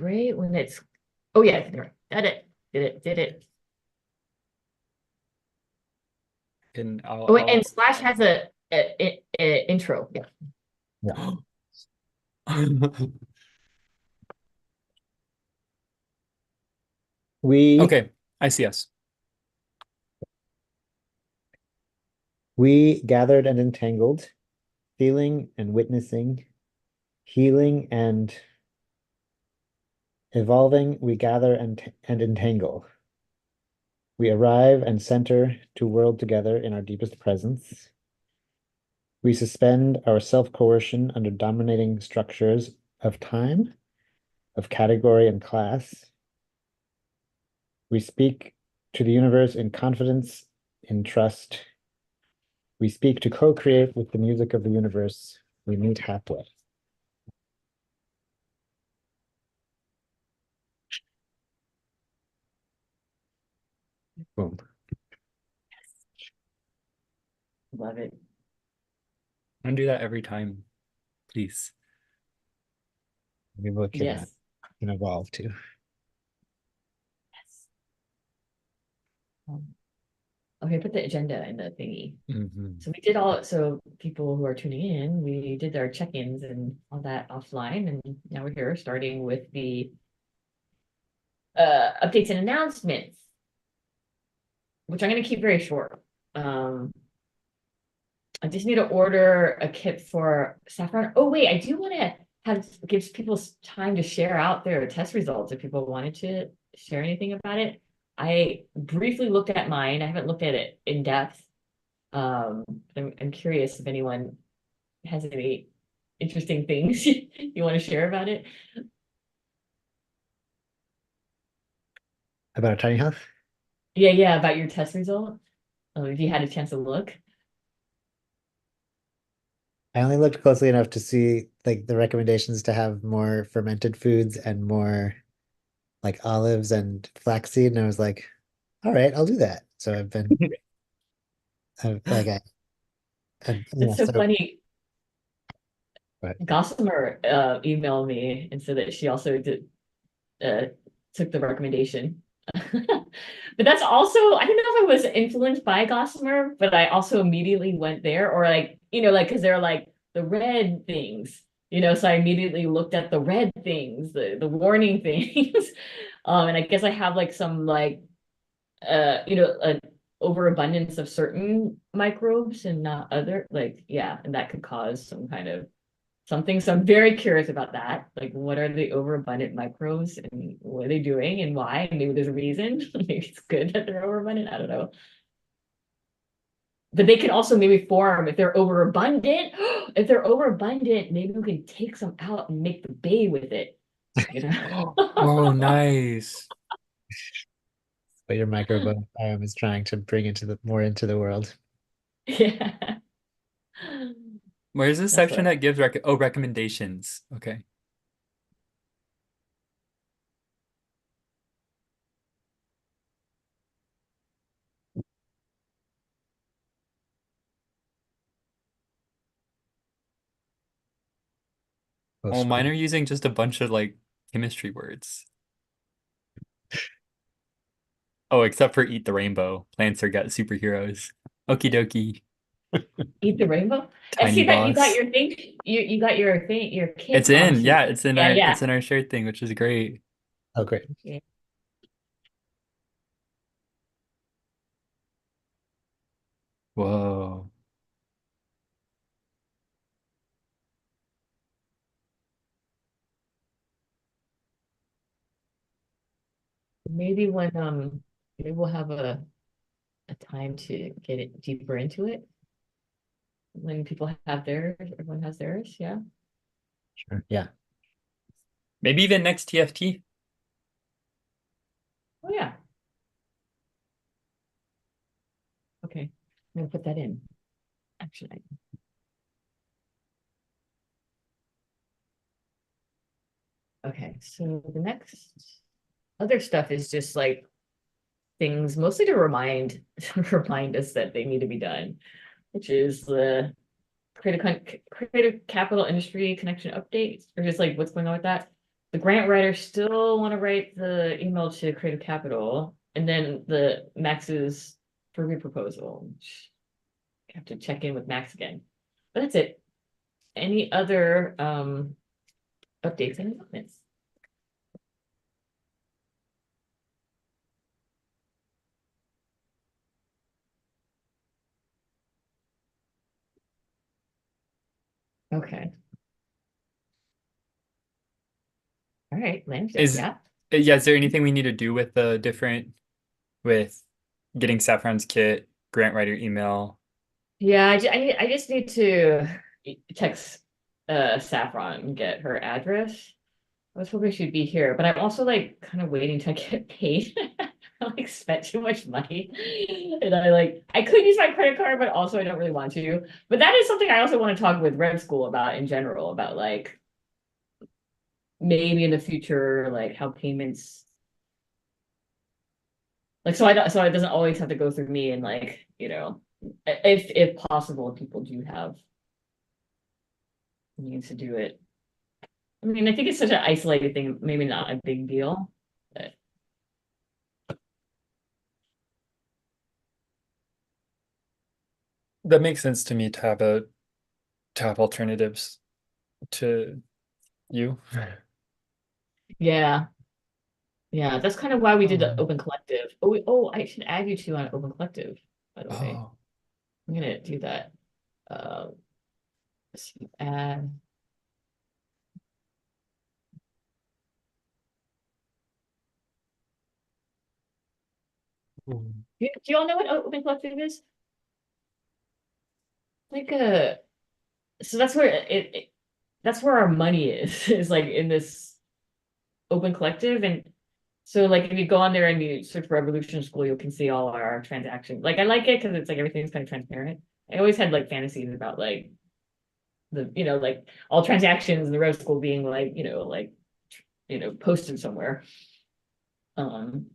vibrate when it's, oh yeah, there, did it. And Oh, and Splash has a intro. Yeah. Yeah. Okay, I see us. We gathered and entangled, feeling and witnessing, healing and evolving, we gather and entangle. We arrive and center to world together in our deepest presence. We suspend our self-coercion under dominating structures of time, of category and class. We speak to the universe in confidence, in trust. We speak to co-create with the music of the universe. We meet halfway. Boom. Love it. I'm gonna do that every time, please. We look at Yes. that and evolve too. Yes. Okay, put the agenda in the thingy. So we did all, so people who are tuning in, we did our check-ins and all that offline, and now we're here starting with the updates and announcements, which I'm going to keep very short. I just need to order a kit for Saffron. Oh wait, I do want to have gives people time to share out their test results if people wanted to share anything about it. I briefly looked at mine. I haven't looked at it in depth. I'm curious if anyone has any interesting things you want to share about it. About a tiny house? Yeah, about your test result. If you had a chance to look. I only looked closely enough to see like the recommendations to have more fermented foods and more like olives and flaxseed, and I was like, all right, I'll do that. So I've like It's so so funny. but Gossamer emailed me and said that she also uh, took the recommendation. But that's also, I don't know if I was influenced by Gossamer, but I also immediately went there, or like, like, because they're like the red things, so I immediately looked at the red things, the warning things. And I guess I have like some like, an overabundance of certain microbes and not other, like, yeah, and that could cause some kind of something. So I'm very curious about that. Like, what are the overabundant microbes and what are they doing and why? Maybe there's a reason. Maybe it's good that they're overabundant. I don't know. But they can also maybe form if they're overabundant. If they're overabundant, maybe we can take some out and make the bay with it. Oh, nice. what your microbiome is trying to bring into the more into the world. Yeah. Where's the That's section what. that gives recommendations? Okay. Oh, Oh, mine screw. are using just a bunch of like chemistry words. Oh, except for eat the rainbow. Plants are got superheroes. Okie dokie. Eat the rainbow. I Tiny see that you got boss. your thing. You got your thing, your It's kit on in. sheet. Yeah, it's in Yeah, our yeah. shared thing, which is great. Oh, great. Yeah. Whoa. Maybe when maybe we'll have a time to get it deeper into it when people have theirs, everyone has theirs, yeah. Sure. Yeah. Maybe even next TFT. Oh yeah. Okay. I'm gonna put that in. Action item. Okay, so the next other stuff is just like things mostly to remind us that they need to be done, which is the creative capital industry connection updates, or just like what's going on with that. the grant writers still want to write the email to Creative Capital, and then the Max's Furby proposal, which I have to check in with Maxx again. But that's it. Any other updates and comments? Okay. All right, Lance, yeah. Is there anything we need to do with the different with getting Saffron's kit, grant writer email? Yeah, I just need to text Saffron and get her address. I was hoping she'd be here, but I'm also like kind of waiting to get paid. I like spent too much money. And I could use my credit card, but also I don't really want to. But that is something I also want to talk with Red School about in general, about like maybe in the future, like how payments like so it doesn't always have to go through me, and like, you know, if possible, people do have means to do it. I mean, I think it's such an isolated thing, maybe not a big deal. But That makes sense to me to have alternatives to you. yeah. Yeah, that's kind of why we did the Open Collective. I should add you two on Open Collective, by the way. Oh, I'm gonna do that. Add. Do you all know what Open Collective is? Like so that's where that's where our money is like in this Open Collective. And so like if you go on there and you search Revolution School, you can see all our transactions. Like I like it because it's like everything's kind of transparent. I always had like fantasies about like the, you know, like all transactions in the Rev School being like, posted somewhere. And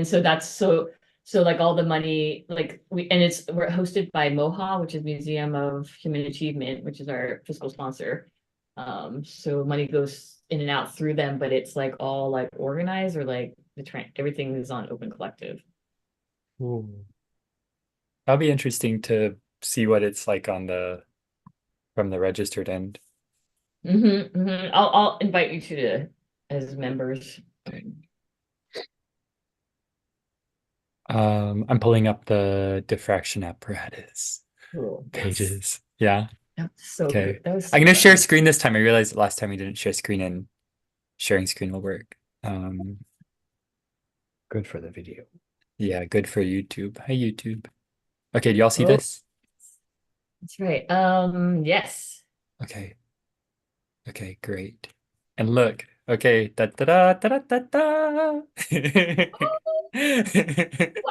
so that's so like all the money, like we're hosted by MOHA, which is Museum of Human Achievement, which is our fiscal sponsor. So money goes in and out through them, but it's like all like organized, or like everything is on Open Collective. that'll be interesting to see what it's like on from the registered end. I'll invite you to as members. I'm pulling up the diffraction apparatus Cool. pages. Yeah. That's so Okay. good. That was I'm gonna so share fun. screen this time. I realized last time we didn't share screen, and sharing screen will work. Good for the video. Yeah, good for YouTube. Hi, YouTube. Okay, do y'all see Oh, this? that's right. Yes. Okay. Okay, great. And look, okay, da da da da da da da.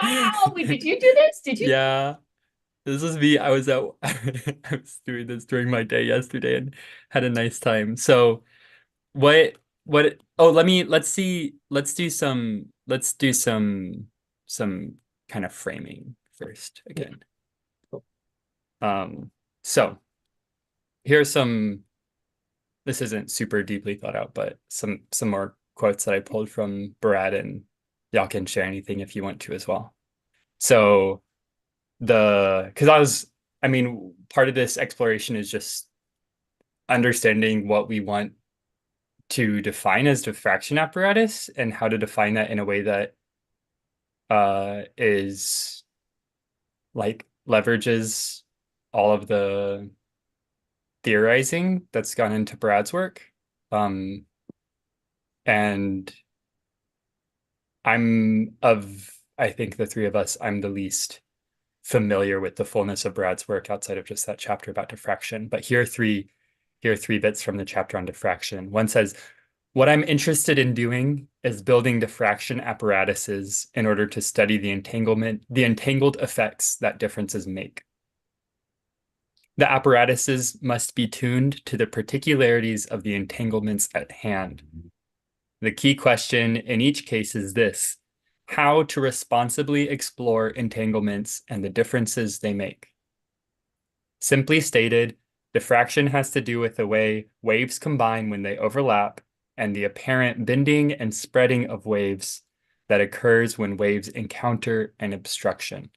Wow. Wait, did you do this? Did you? Yeah, this was me. I was out. I was doing this during my day yesterday and had a nice time. So what oh let's do some kind of framing first again. Cool. So here's some, this isn't super deeply thought out, but some more quotes that I pulled from Brad, and y'all can share anything if you want to as well. So because I mean, part of this exploration is just understanding what we want to define as diffraction apparatus and how to define that in a way that is like leverages all of the theorizing that's gone into Brad's work. And I think the three of us, I'm the least familiar with the fullness of Brad's work outside of just that chapter about diffraction. But here are three bits from the chapter on diffraction. One says, what I'm interested in doing is building diffraction apparatuses in order to study the entangled effects that differences make. The apparatuses must be tuned to the particularities of the entanglements at hand. The key question in each case is this: how to responsibly explore entanglements and the differences they make. Simply stated, diffraction has to do with the way waves combine when they overlap and the apparent bending and spreading of waves that occurs when waves encounter an obstruction.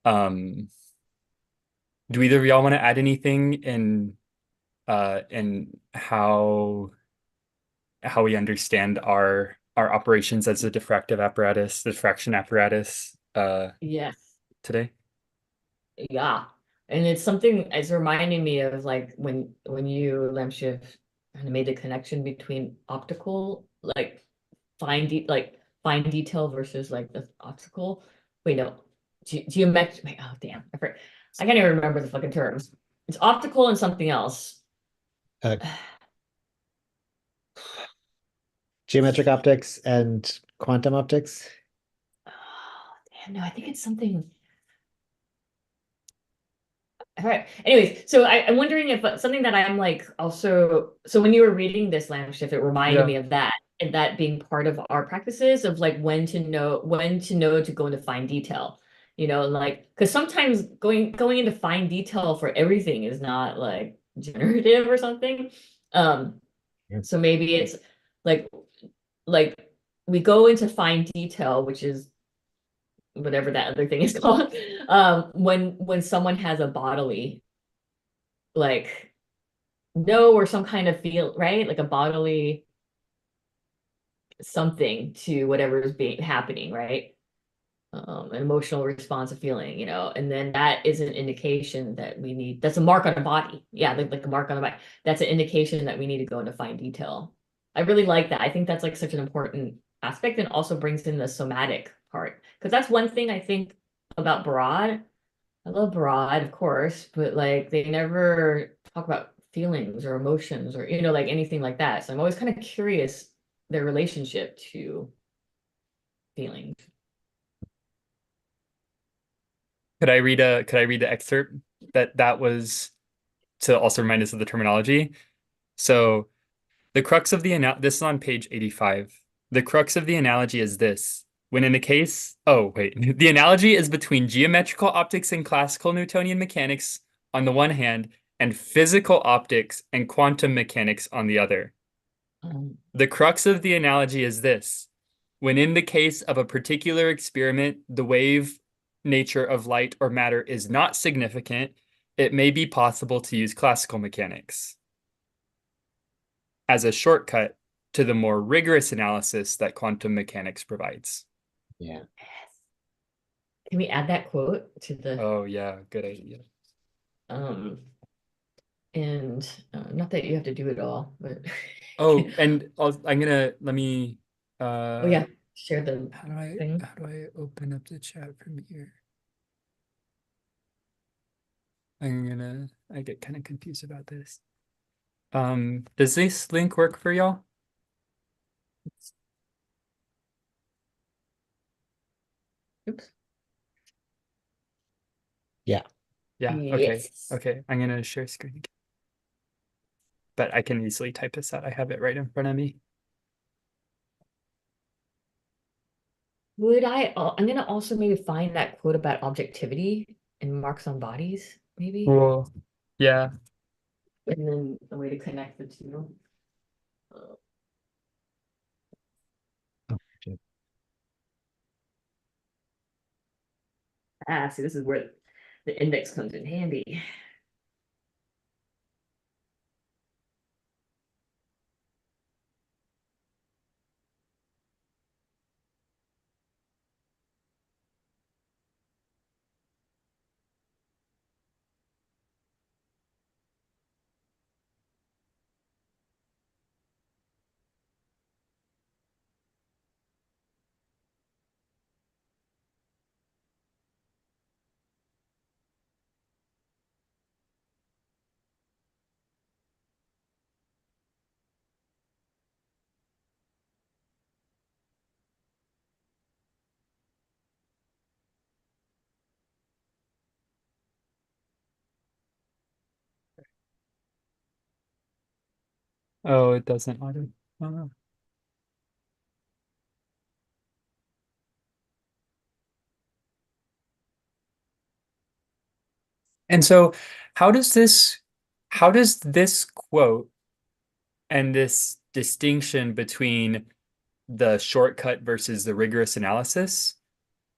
Do either of y'all want to add anything in how we understand our operations as a diffractive apparatus, diffraction apparatus Yes. today? Yeah. And it's something it's reminding me of like when you Lamshift kind of made the connection between optical, like fine detail versus like the optical. Wait, no. Geometric. Oh damn. I can't even remember the fucking terms. It's optical and something else. Uh, geometric optics and quantum optics. Oh, damn, no, I think it's something. All right. Anyways, so I'm wondering if something that I'm like also, so when you were reading this Lamb Shift, it reminded me of that, and that being part of our practices of like when to know to go into fine detail, like because sometimes going into fine detail for everything is not like generative or something. So maybe it's like like we go into fine detail, which is whatever that other thing is called, when someone has a bodily like no or some kind of feel, right? Like a bodily something to whatever is being happening, right? An emotional response of feeling, and then that is an indication that we need, that's a mark on a body. Yeah, like a mark on the body. That's an indication that we need to go into fine detail. I really like that. I think that's like such an important aspect and also brings in the somatic part. Because that's one thing I think about Broad. I love Broad, of course, but like they never talk about feelings or emotions or like anything like that. So I'm always kind of curious their relationship to feelings. Could I read the excerpt that was to also remind us of the terminology? So the crux of this is on page 85. The crux of the analogy is this. When in the case, oh wait, the analogy is between geometrical optics and classical Newtonian mechanics on the one hand, and physical optics and quantum mechanics on the other. The crux of the analogy is this. When in the case of a particular experiment, the wave nature of light or matter is not significant, it may be possible to use classical mechanics as a shortcut to the more rigorous analysis that quantum mechanics provides. Yeah. Can we add that quote to the Oh yeah, good idea. And not that you have to do it all, but Oh, and I'm gonna let me oh yeah, share the how do thing. I open up the chat from here? I get kind of confused about this. Does this link work for y'all? Oops. Yeah. Yeah, okay. Yes. Okay, I'm gonna share screen again. But I can easily type this out. I have it right in front of me. I'm gonna also maybe find that quote about objectivity and marks on bodies, maybe, Cool. Yeah. and then a way to connect the two. Uh, See, this is where the index comes in handy. Oh, it doesn't auto. And so how does this quote And this distinction between the shortcut versus the rigorous analysis,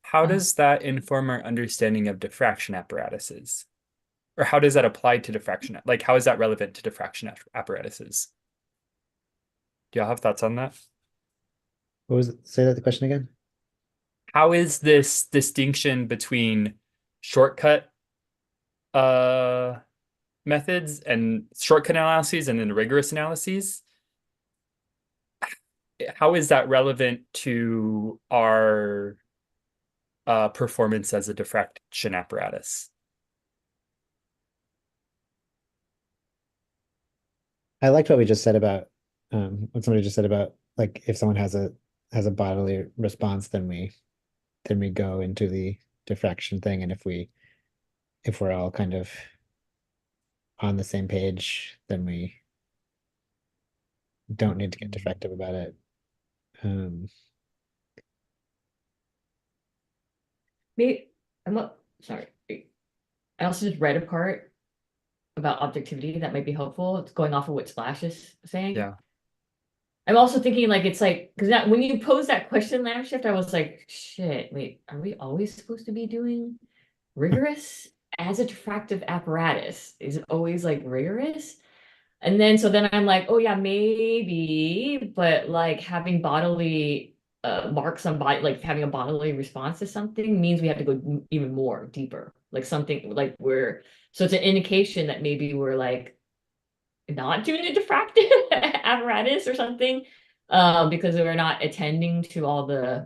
how does that inform our understanding of diffraction apparatuses? Or how does that apply to diffraction? Like, how is that relevant to diffraction apparatuses? Do y'all have thoughts on that? What was it? Say that the question again. How is this distinction between shortcut methods and shortcut analyses and then rigorous analyses, how is that relevant to our performance as a diffraction apparatus? I liked what we just said about what somebody just said about like if someone has a bodily response, then we go into the diffraction thing, and if we're all kind of on the same page, then we don't need to get diffractive about it. Maybe sorry. I also just read a part about objectivity that might be helpful. It's going off of what Splash is saying. Yeah. I'm also thinking like it's like because that when you pose that question, Lamb Shift, I was like, shit, wait, are we always supposed to be doing rigorous as a diffractive apparatus? Is it always like rigorous? And then so then I'm like, oh yeah, maybe, but like having bodily marks on body, like having a bodily response to something means we have to go even more deeper, like something like so it's an indication that maybe we're like not doing a diffractive apparatus or something, because we're not attending to all the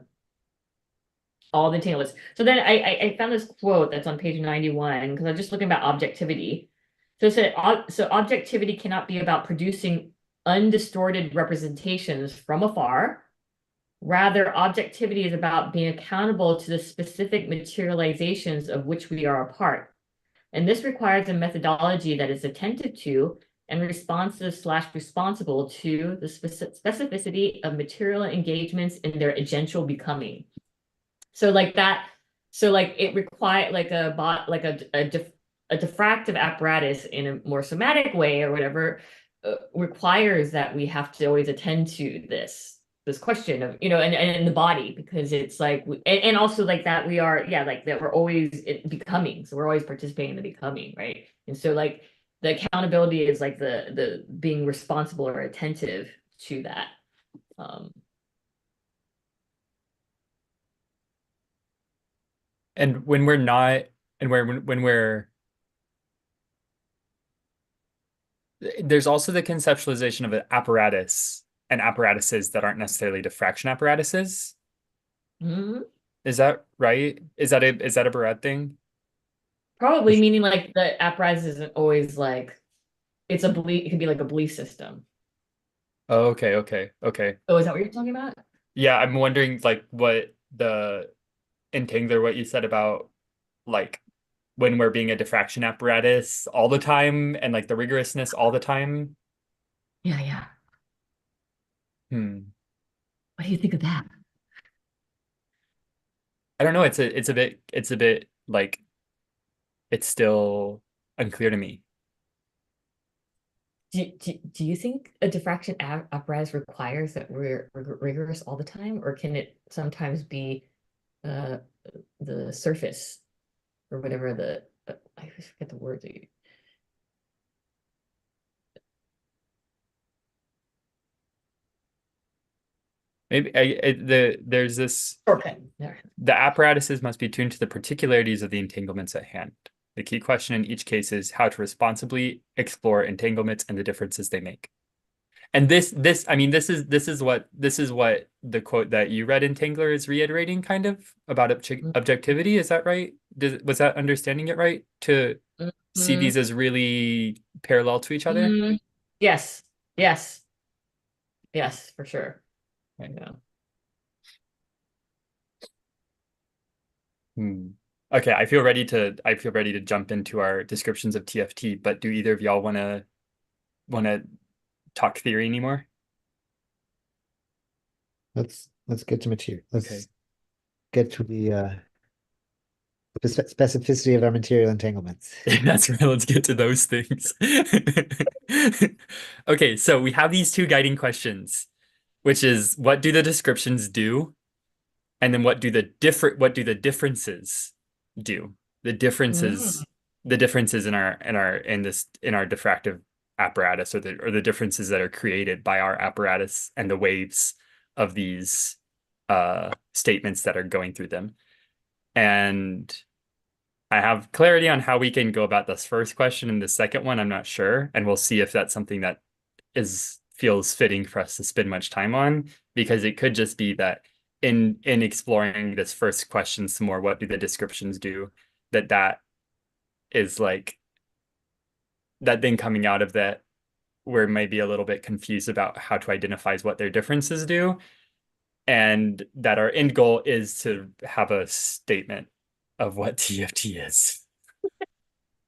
entanglements. So then I found this quote that's on page 91 because I was just looking about objectivity. So it said, so objectivity cannot be about producing undistorted representations from afar. Rather, objectivity is about being accountable to the specific materializations of which we are a part. And this requires a methodology that is attentive to and responsive/responsible to the specificity of material engagements in their agential becoming. So like that, so like it required like a diffractive apparatus in a more somatic way or whatever requires that we have to always attend to this question of, and in the body, because it's like and also like that we are like that we're always becoming, so we're always participating in the becoming, right? And so like the accountability is like the being responsible or attentive to that. And when we're not, and when we're, there's also the conceptualization of an apparatus and apparatuses that aren't necessarily diffraction apparatuses. Mhm. Is that right? Is that a Barrett thing? Probably meaning like the apparatus isn't always like it's a belief, it could be like a belief system. Oh, okay. Oh, is that what you're talking about? Yeah, I'm wondering like what the entangler, what you said about like when we're being a diffraction apparatus all the time and like the rigorousness all the time. Yeah. Hmm. What do you think of that? I don't know. It's a bit like it's still unclear to me. Do you think a diffraction apparatus requires that we're rigorous all the time, or can it sometimes be uh the surface or whatever I forget the word that you. Maybe there's this. Okay. There. The apparatuses must be tuned to the particularities of the entanglements at hand. The key question in each case is how to responsibly explore entanglements and the differences they make. And I mean, this is what the quote that you read in Tangler is reiterating, kind of about objectivity. Is that right? Was that understanding it right? To see Mhm. these as really parallel to each other? Mhm. Yes. Yes, for sure. Right. Yeah. Okay, I feel ready to jump into our descriptions of TFT, but do either of y'all wanna talk theory anymore? Let's get to material. Okay. Let's get to the Specificity of our material entanglements. That's right. Let's get to those things. Okay, so we have these two guiding questions, which is what do the descriptions do? And then what do the differences do? The differences, Mm. the differences in our diffractive apparatus, or the differences that are created by our apparatus and the waves of these statements that are going through them. And I have clarity on how we can go about this first question, and the second one I'm not sure, and we'll see if that's something that feels fitting for us to spend much time on, because it could just be that in exploring this first question some more, what do the descriptions do, that is like that then coming out of that we're maybe a little bit confused about how to identify what their differences do, and that our end goal is to have a statement of what TFT is.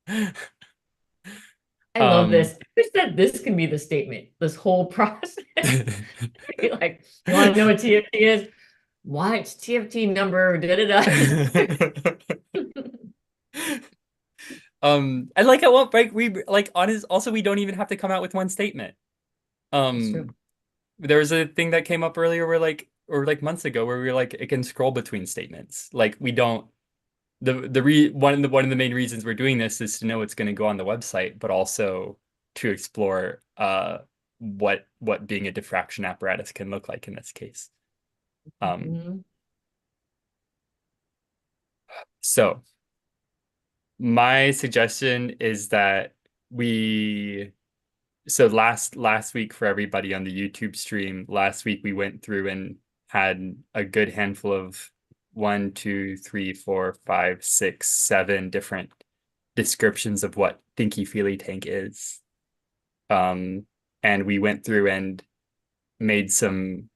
I love this. I wish that this can be the statement, this whole process. Like, you want to know what TFT is? Watch TFT number, da-da-da. And like at one break, we like honest. Also, we don't even have to come out with one statement. That's true. There was a thing that came up earlier where or months ago, where we were like, it can scroll between statements. Like we don't. One of the main reasons we're doing this is to know what's going to go on the website, but also to explore what being a diffraction apparatus can look like in this case. So my suggestion is that last week, for everybody on the YouTube stream, last week we went through and had a good handful of 1, 2, 3, 4, 5, 6, 7 different descriptions of what Thinky Feely Tank is. And we went through and made some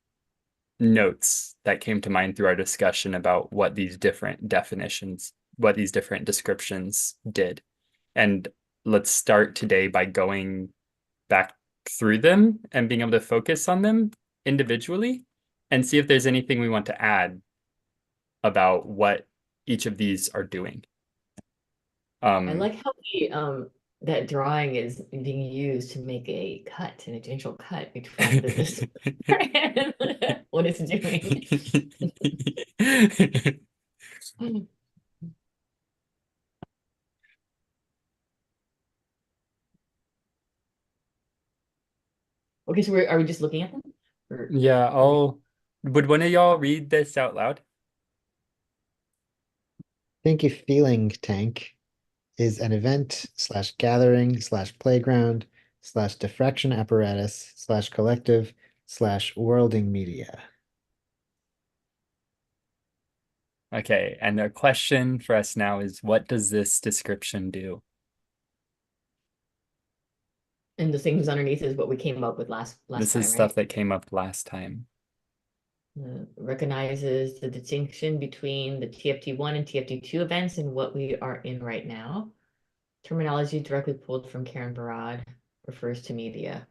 notes that came to mind through our discussion about what these different descriptions did. And let's start today by going back through them and being able to focus on them individually and see if there's anything we want to add about what each of these are doing. I like how that drawing is being used to make a cut, an tangential cut between this and what it's doing. Okay, so are we just looking at them? Yeah, would one of y'all read this out loud? Thinky Feeling Tank is an event / gathering / playground / diffraction apparatus / collective / worlding media. Okay, and the question for us now is, what does this description do? And the things underneath is what we came up with last This time, is stuff that came up last time. Recognizes the distinction between the TFT1 and TFT2 events and what we are in right now. Terminology directly pulled from Karen Barad refers to media.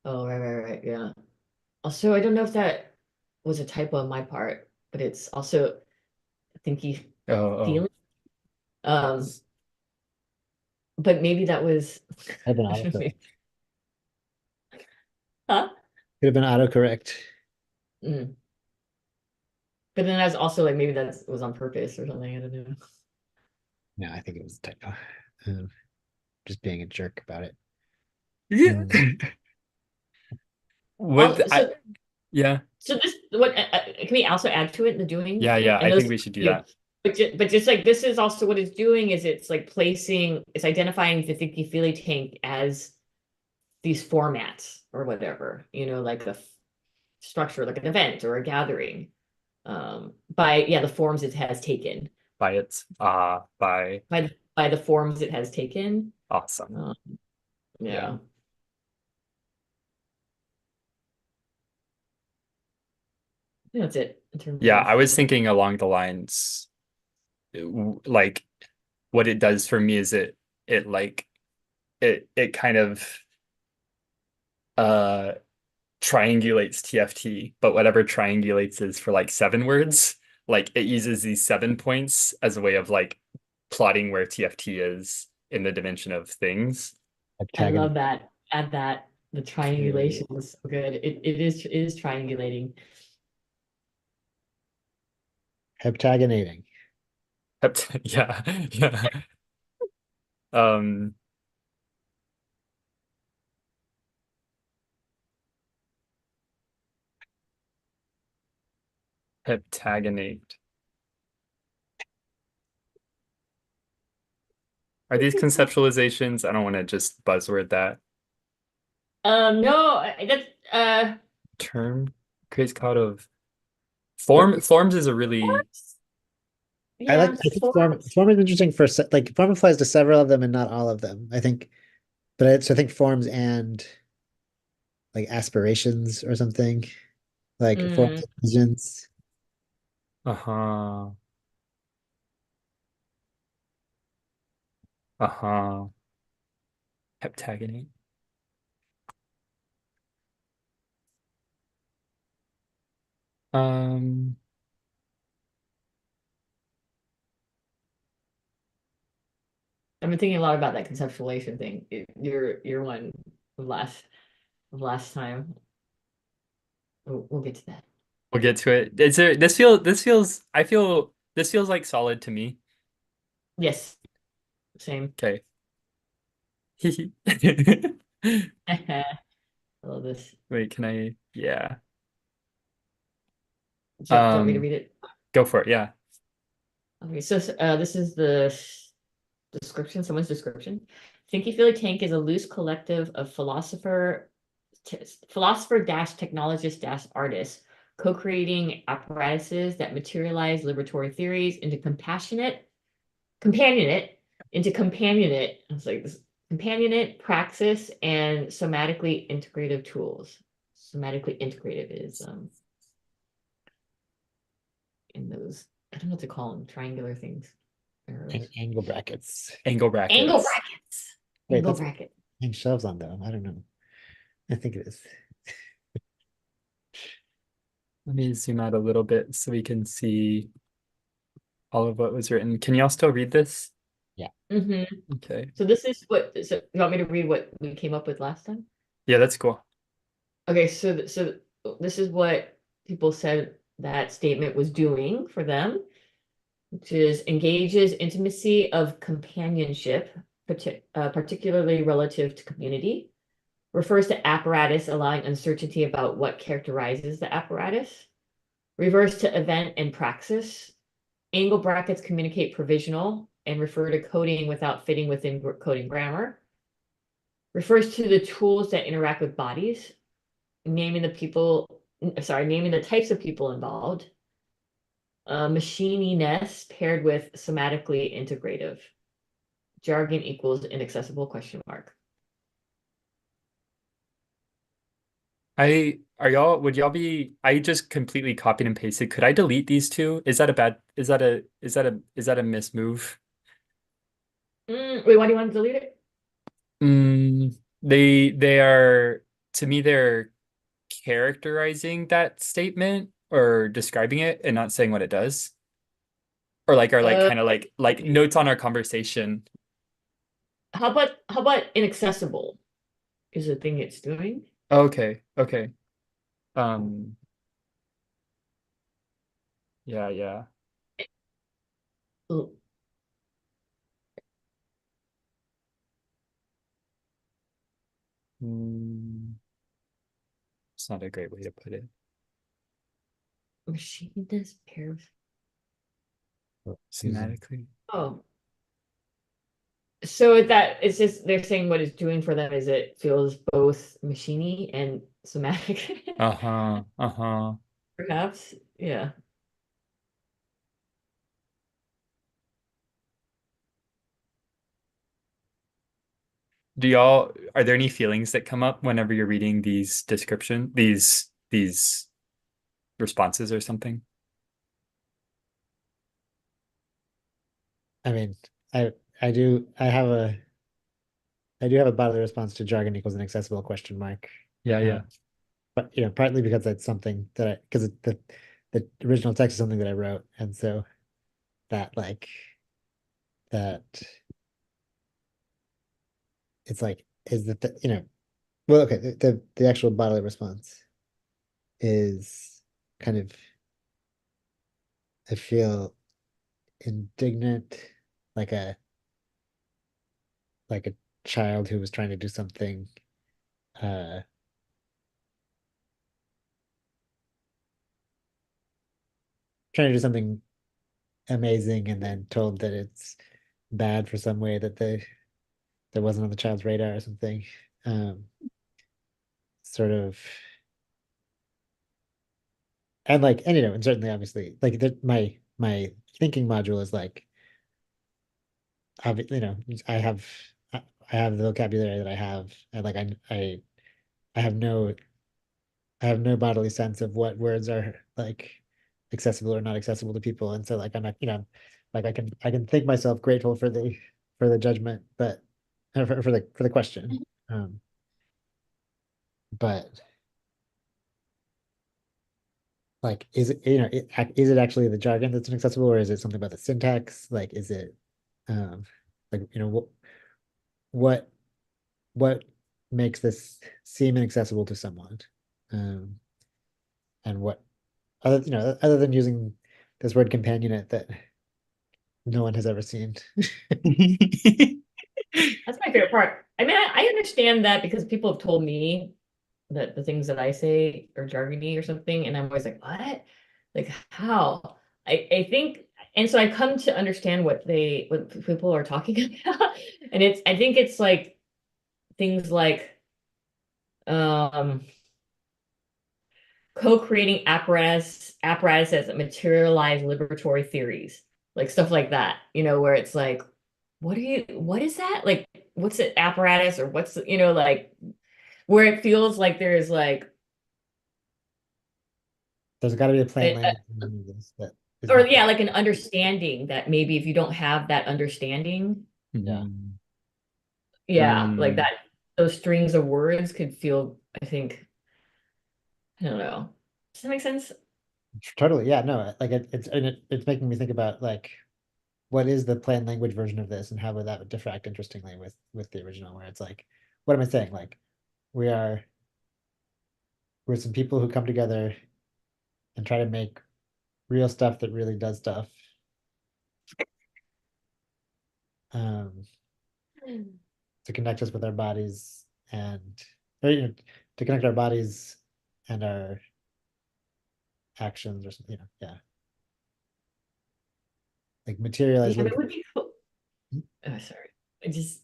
Oh, right, yeah. Also, I don't know if that was a typo on my part, but it's also Thinky feeling. But maybe that was I've been autocorrect. Huh? Could have been autocorrect. But then that's also like maybe that was on purpose or something. I don't know. No, I think it was a typo. Just being a jerk about it. Yeah. Yeah. So this what can we also add to it, the doing? Yeah, I think we should do that. But just like this is also what it's doing is it's like it's identifying the Thinky Feely Tank as these formats or whatever, like a structure, like an event or a gathering, by the forms it has taken. By the forms it has taken. Awesome. Yeah. I think that's it in terms Yeah, of, I was thinking along the lines, like what it does for me is it kind of triangulates TFT, but whatever triangulates is for like 7 words. like it uses these 7 points as a way of like plotting where TFT is in the dimension of things. I love that. Add that. The triangulation is so good. It is triangulating. Heptagonating. Yeah, yeah. Um, heptagonate. Are these conceptualizations? I don't want to just buzzword that No, that's term. Creates cloud of forms is a really yeah, I think form is interesting for like form applies to several of them and not all of them. I think, but so I think forms and like aspirations or something, like forms Mm. and visions. uh-huh. Uh-huh. Heptagonate. Um, I've been thinking a lot about that conceptualization thing. Your one of last time. We'll get to that. we'll get to it. This feels like solid to me. Yes, same. Okay. I love this. Wait, can I? Yeah. Do you want me to read it? Go for it. Yeah. Okay, so this is the description, someone's description. Thinky Feely Tank is a loose collective of philosopher dash technologist dash artists co-creating apparatuses that materialize liberatory theories into companionate. I was like this companionate praxis and somatically integrative tools. Somatically integrative is in those, I don't know what to call them, triangular things. Angle brackets. Angle brackets. Angle brackets. Wait, Angle that's bracket. hang shelves on though. I don't know. I think it is. Let me zoom out a little bit so we can see all of what was written. Can y'all still read this? Yeah. Okay. So this is what, so you want me to read what we came up with last time? Yeah, that's cool. Okay, so this is what people said that statement was doing for them, which is engages intimacy of companionship, particularly relative to community, refers to apparatus allowing uncertainty about what characterizes the apparatus, refers to event and praxis, angle brackets communicate provisional and refer to coding without fitting within coding grammar, refers to the tools that interact with bodies, naming the types of people involved, machininess paired with somatically integrative, jargon equals inaccessible question mark. I just completely copied and pasted. Could I delete these two? Is that a mismove? Wait, why do you want to delete it? They are, to me, they're characterizing that statement or describing it and not saying what it does. Or like are like kind of like notes on our conversation. How about inaccessible is the thing it's doing? Okay, okay. Um yeah, yeah. Oh, Mm, it's not a great way to put it. machinist pair. Semantically. Oh, so that it's just they're saying what it's doing for them is it feels both machiney and somatic. Uh-huh. Uh-huh. Perhaps, yeah. Are there any feelings that come up whenever you're reading these responses or something? I mean, I do have a bodily response to jargon equals inaccessible question mark. Yeah, yeah. But partly because that's something that because the original text is something that I wrote, and so that like that it's like is the well, okay, the actual bodily response is kind of, I feel indignant, like a like a child who was trying to do something uh trying to do something amazing and then told that it's bad for some way that wasn't on the child's radar or something. Um sort of, and like, and and certainly obviously like my thinking module is like I have I have the vocabulary that I have, and like I have no I have no bodily sense of what words are like accessible or not accessible to people. And so like I'm not, like I can think myself grateful for the judgment, but for the question. Um, but like is it, is it actually the jargon that's inaccessible, or is it something about the syntax? Like is it um like what what makes this seem inaccessible to someone? Um and what other, other than using this word companionate that no one has ever seen. That's my favorite part. I mean, I understand that because people have told me that the things that I say are jargony or something, and I'm always like, what? Like how? I think, and so I come to understand what people are talking about. And I think it's like things like um co-creating apparatuses that materialize liberatory theories, like stuff like that, where it's like, what is that? Like, what's an apparatus, or what's, like, where it feels like there's like There's got to be a plain a, language in this that is or not yeah, there. like an understanding that maybe if you don't have that understanding, Yeah. Mm, yeah, like mm. that, those strings of words could feel, I think, I don't know. Does that make sense? Totally. Yeah. No, like it's making me think about like what is the plain language version of this, and how would that diffract interestingly with the original, where it's like, what am I saying? Like we are we're some people who come together and try to make real stuff that really does stuff. Um, to connect us with our bodies, and or, to connect our bodies and our actions, or something, yeah, like materialize Yeah, but it liberty. would be cool. Oh, sorry. I just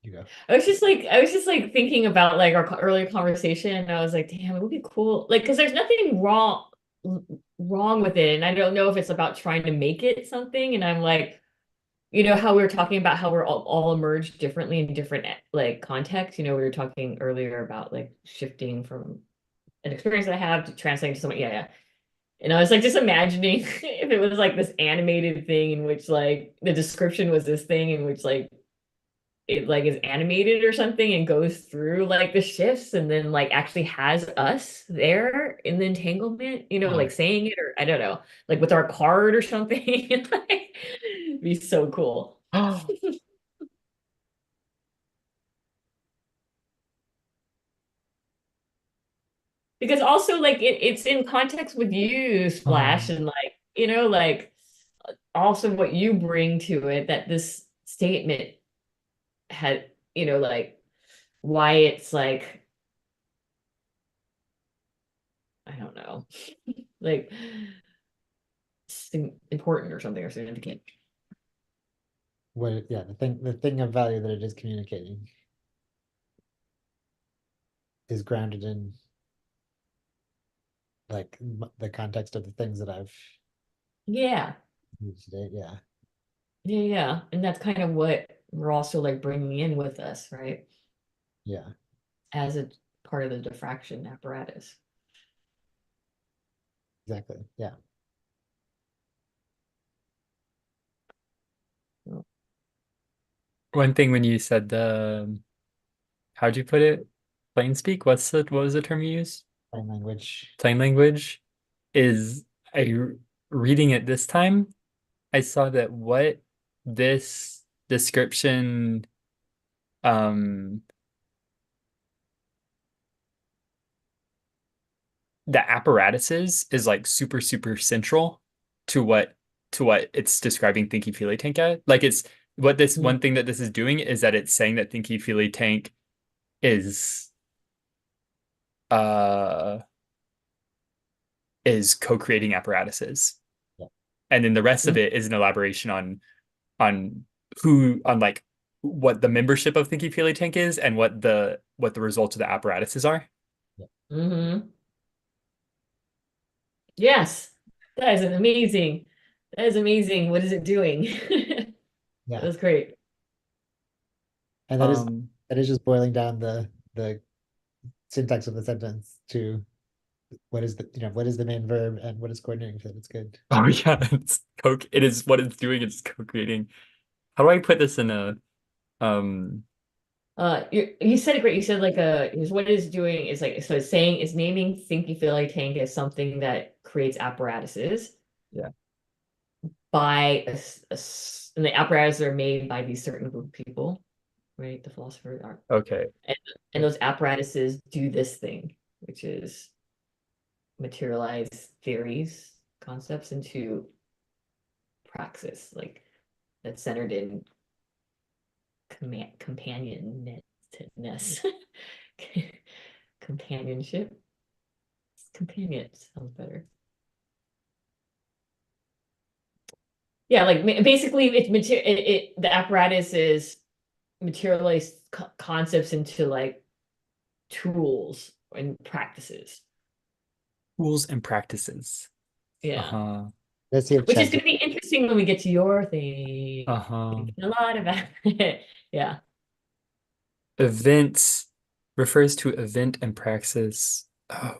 You go. I was just like thinking about like our earlier conversation, and I was like, damn, it would be cool. Like, because there's nothing wrong with it. And I don't know if it's about trying to make it something. And I'm like, how we were talking about how we're all emerged differently in different like contexts. We were talking earlier about like shifting from an experience that I have to translating to someone. Yeah, yeah. And I was like just imagining if it was like this animated thing in which like the description was this thing in which like it like is animated or something and goes through like the shifts and then like actually has us there in the entanglement, like saying it, or I don't know, like with our card or something. Like, it'd be so cool. Because also like it's in context with you, Splash, Oh, and like, like also what you bring to it, that this statement had, like why it's like, I don't know, like important or something, or significant. yeah, the thing of value that it is communicating is grounded in like the context of the things that I've Yeah. used today. Yeah, Yeah, yeah. And that's kind of what we're also like bringing in with us, right? yeah, As a part of the diffraction apparatus. exactly. Yeah. One thing when you said how'd you put it? Plain speak? What was the term you used? Sign language. sign language is reading it this time, I saw that what this description um the apparatuses is like super central to what it's describing Thinky Feely Tank at. Like it's what this Mm. one thing that this is doing is that it's saying that Thinky Feely Tank is uh co-creating apparatuses. Yeah. And then the rest of Mm. it is an elaboration on who on like what the membership of Thinky Feely Tank is and what the results of the apparatuses are. Mm-hmm. Yes, that is amazing. That is amazing. What is it doing? That Yeah. was great. And Um that is just boiling down the syntax of the sentence to what is what is the main verb and what is coordinating fit. It's good. oh yeah, it is what it's doing, it's co-creating. How do I put this in a um You said it great. You said like is what it's doing is like so it's saying it's naming Thinky Filly Tank as something that creates apparatuses yeah. by and the apparatuses are made by these certain group of people, right? The philosophers are, Okay. and those apparatuses do this thing, which is materialize theories, concepts into praxis, like that's centered in companionness, companionship. Companion sounds better. Yeah, like basically, the apparatus is materialized concepts into like tools and practices. Tools and practices. Yeah. Uh-huh. Let's see if Which is chat. going to be interesting when we get to your thing. Uh-huh. Thinking a lot about it. Yeah. Events refers to event and praxis. Oh,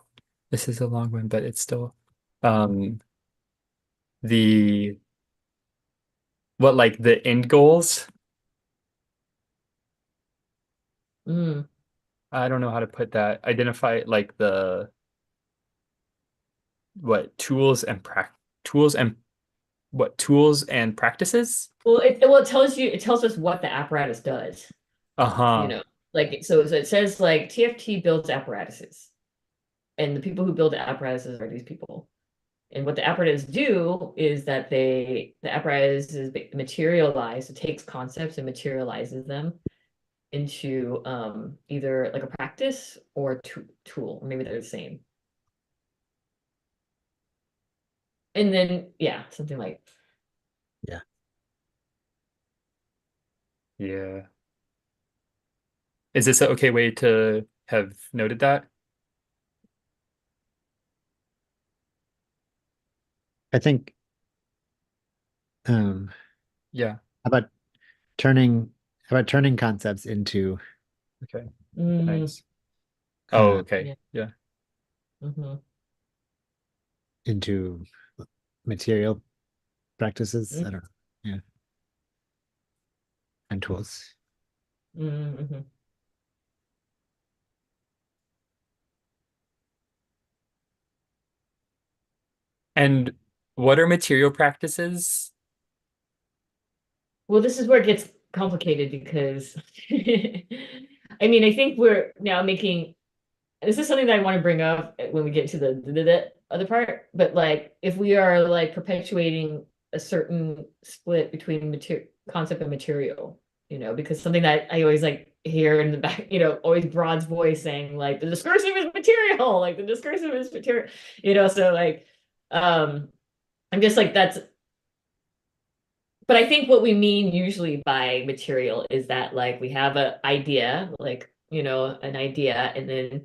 this is a long one, but it's still um the what like the end goals. Mm. I don't know how to put that. Identify like the what tools and what tools and practices? Well, it tells you, it tells us what the apparatus does, you Uh-huh. know, like, so it says like TFT builds apparatuses, and the people who build the apparatuses are these people. And what the apparatus do is that the apparatus is materialized, it takes concepts and materializes them into either like a practice or a tool, or maybe they're the same. And then, yeah, something like, Yeah. Yeah. Is this an okay way to have noted that? I think um Yeah. about turning turning concepts into Okay. mm, Nice. Oh, uh okay. yeah. Yeah. Mhm. into material practices. I Mhm. don't know. Yeah. And tools. Mhm. And what are material practices? Well, this is where it gets complicated because I mean, I think we're now making, this is something that I want to bring up when we get to the other part, but like if we are like perpetuating a certain split between material concept and material, because something that I always like hear in the back, always Broad's voice saying like the discursive is material, like the discursive is material, so like I'm just like that's, but I think what we mean usually by material is that like we have an idea, like, an idea, and then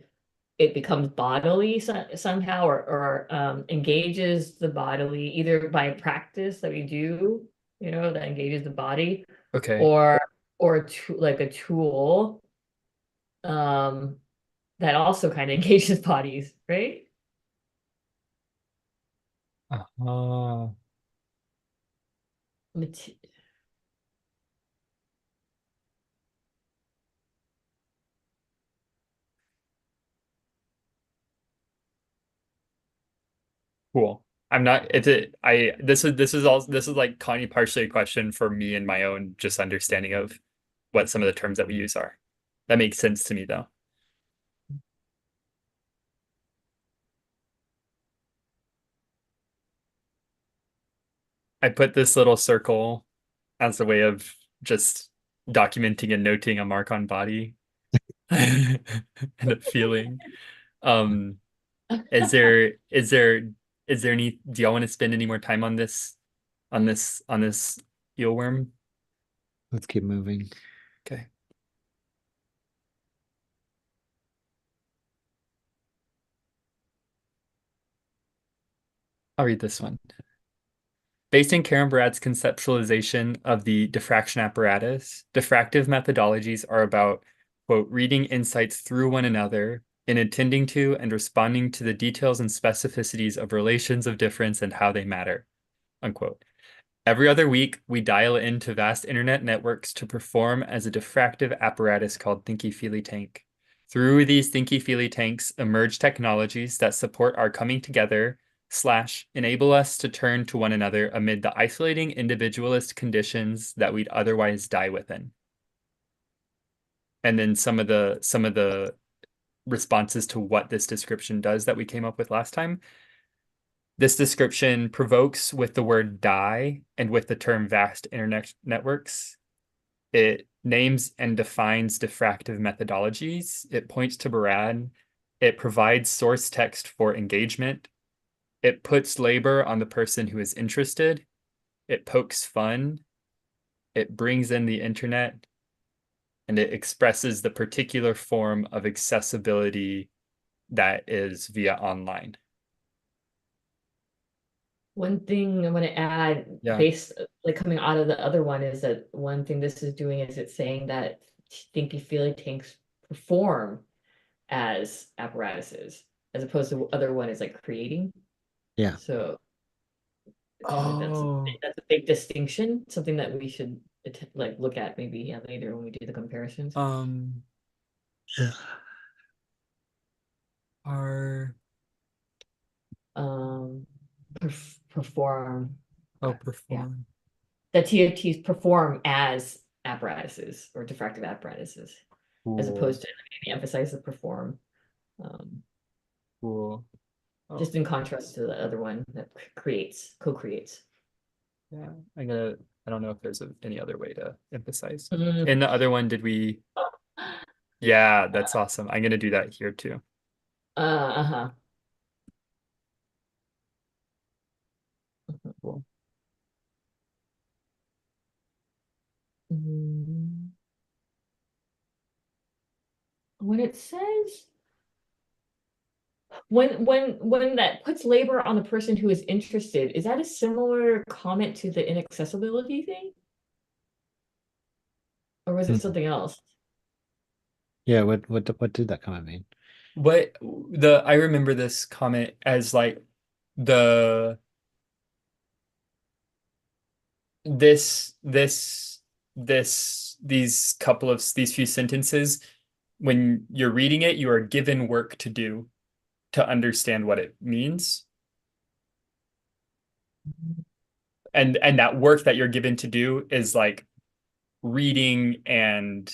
it becomes bodily somehow, or engages the bodily either by a practice that we do, that engages the body, Okay. or like a tool um that also kind of engages bodies, right? Uh-huh. Mate- Cool. I'm not, it's a, I, this is like Connie partially a question for me and my own just understanding of what some of the terms that we use are. That makes sense to me though. I put this little circle as a way of just documenting and noting a mark on body and a feeling. Um, is there is there is there any, do y'all want to spend any more time on this eelworm? Let's keep moving. Okay. I'll read this one. Based in Karen Brad's conceptualization of the diffraction apparatus, diffractive methodologies are about, quote, reading insights through one another in attending to and responding to the details and specificities of relations of difference and how they matter, unquote. Every other week, we dial into vast internet networks to perform as a diffractive apparatus called Thinky Tank. Through these Thinky tanks emerge technologies that support our coming together / enable us to turn to one another amid the isolating individualist conditions that we'd otherwise die within. And then some of the responses to what this description does that we came up with last time. This description provokes with the word die and with the term vast internet networks. It names and defines diffractive methodologies. It points to Barad. It provides source text for engagement. It puts labor on the person who is interested. It pokes fun. It brings in the internet. And it expresses the particular form of accessibility that is via online. One thing I want to add, Yeah. based like coming out of the other one, is that one thing this is doing is it's saying that Thinky Feely tanks perform as apparatuses, as opposed to the other one is like creating. Yeah. So Oh. that's a big distinction, something that we should like look at maybe later when we do the comparisons. Are Perform. perform. The TOTs perform as apparatuses or diffractive apparatuses, as opposed to maybe emphasize the perform. Cool. Just in contrast to the other one that co-creates. Yeah, I don't know if there's any other way to emphasize. Mm. In the other one, did we? Yeah, that's awesome. I'm gonna do that here too. Uh-huh. Cool. When it says when that puts labor on the person who is interested, is that a similar comment to the inaccessibility thing? Or was it something else? Yeah, what did that comment mean? I remember this comment as like the these few sentences, when you're reading it, you are given work to do to understand what it means. And that work that you're given to do is like reading and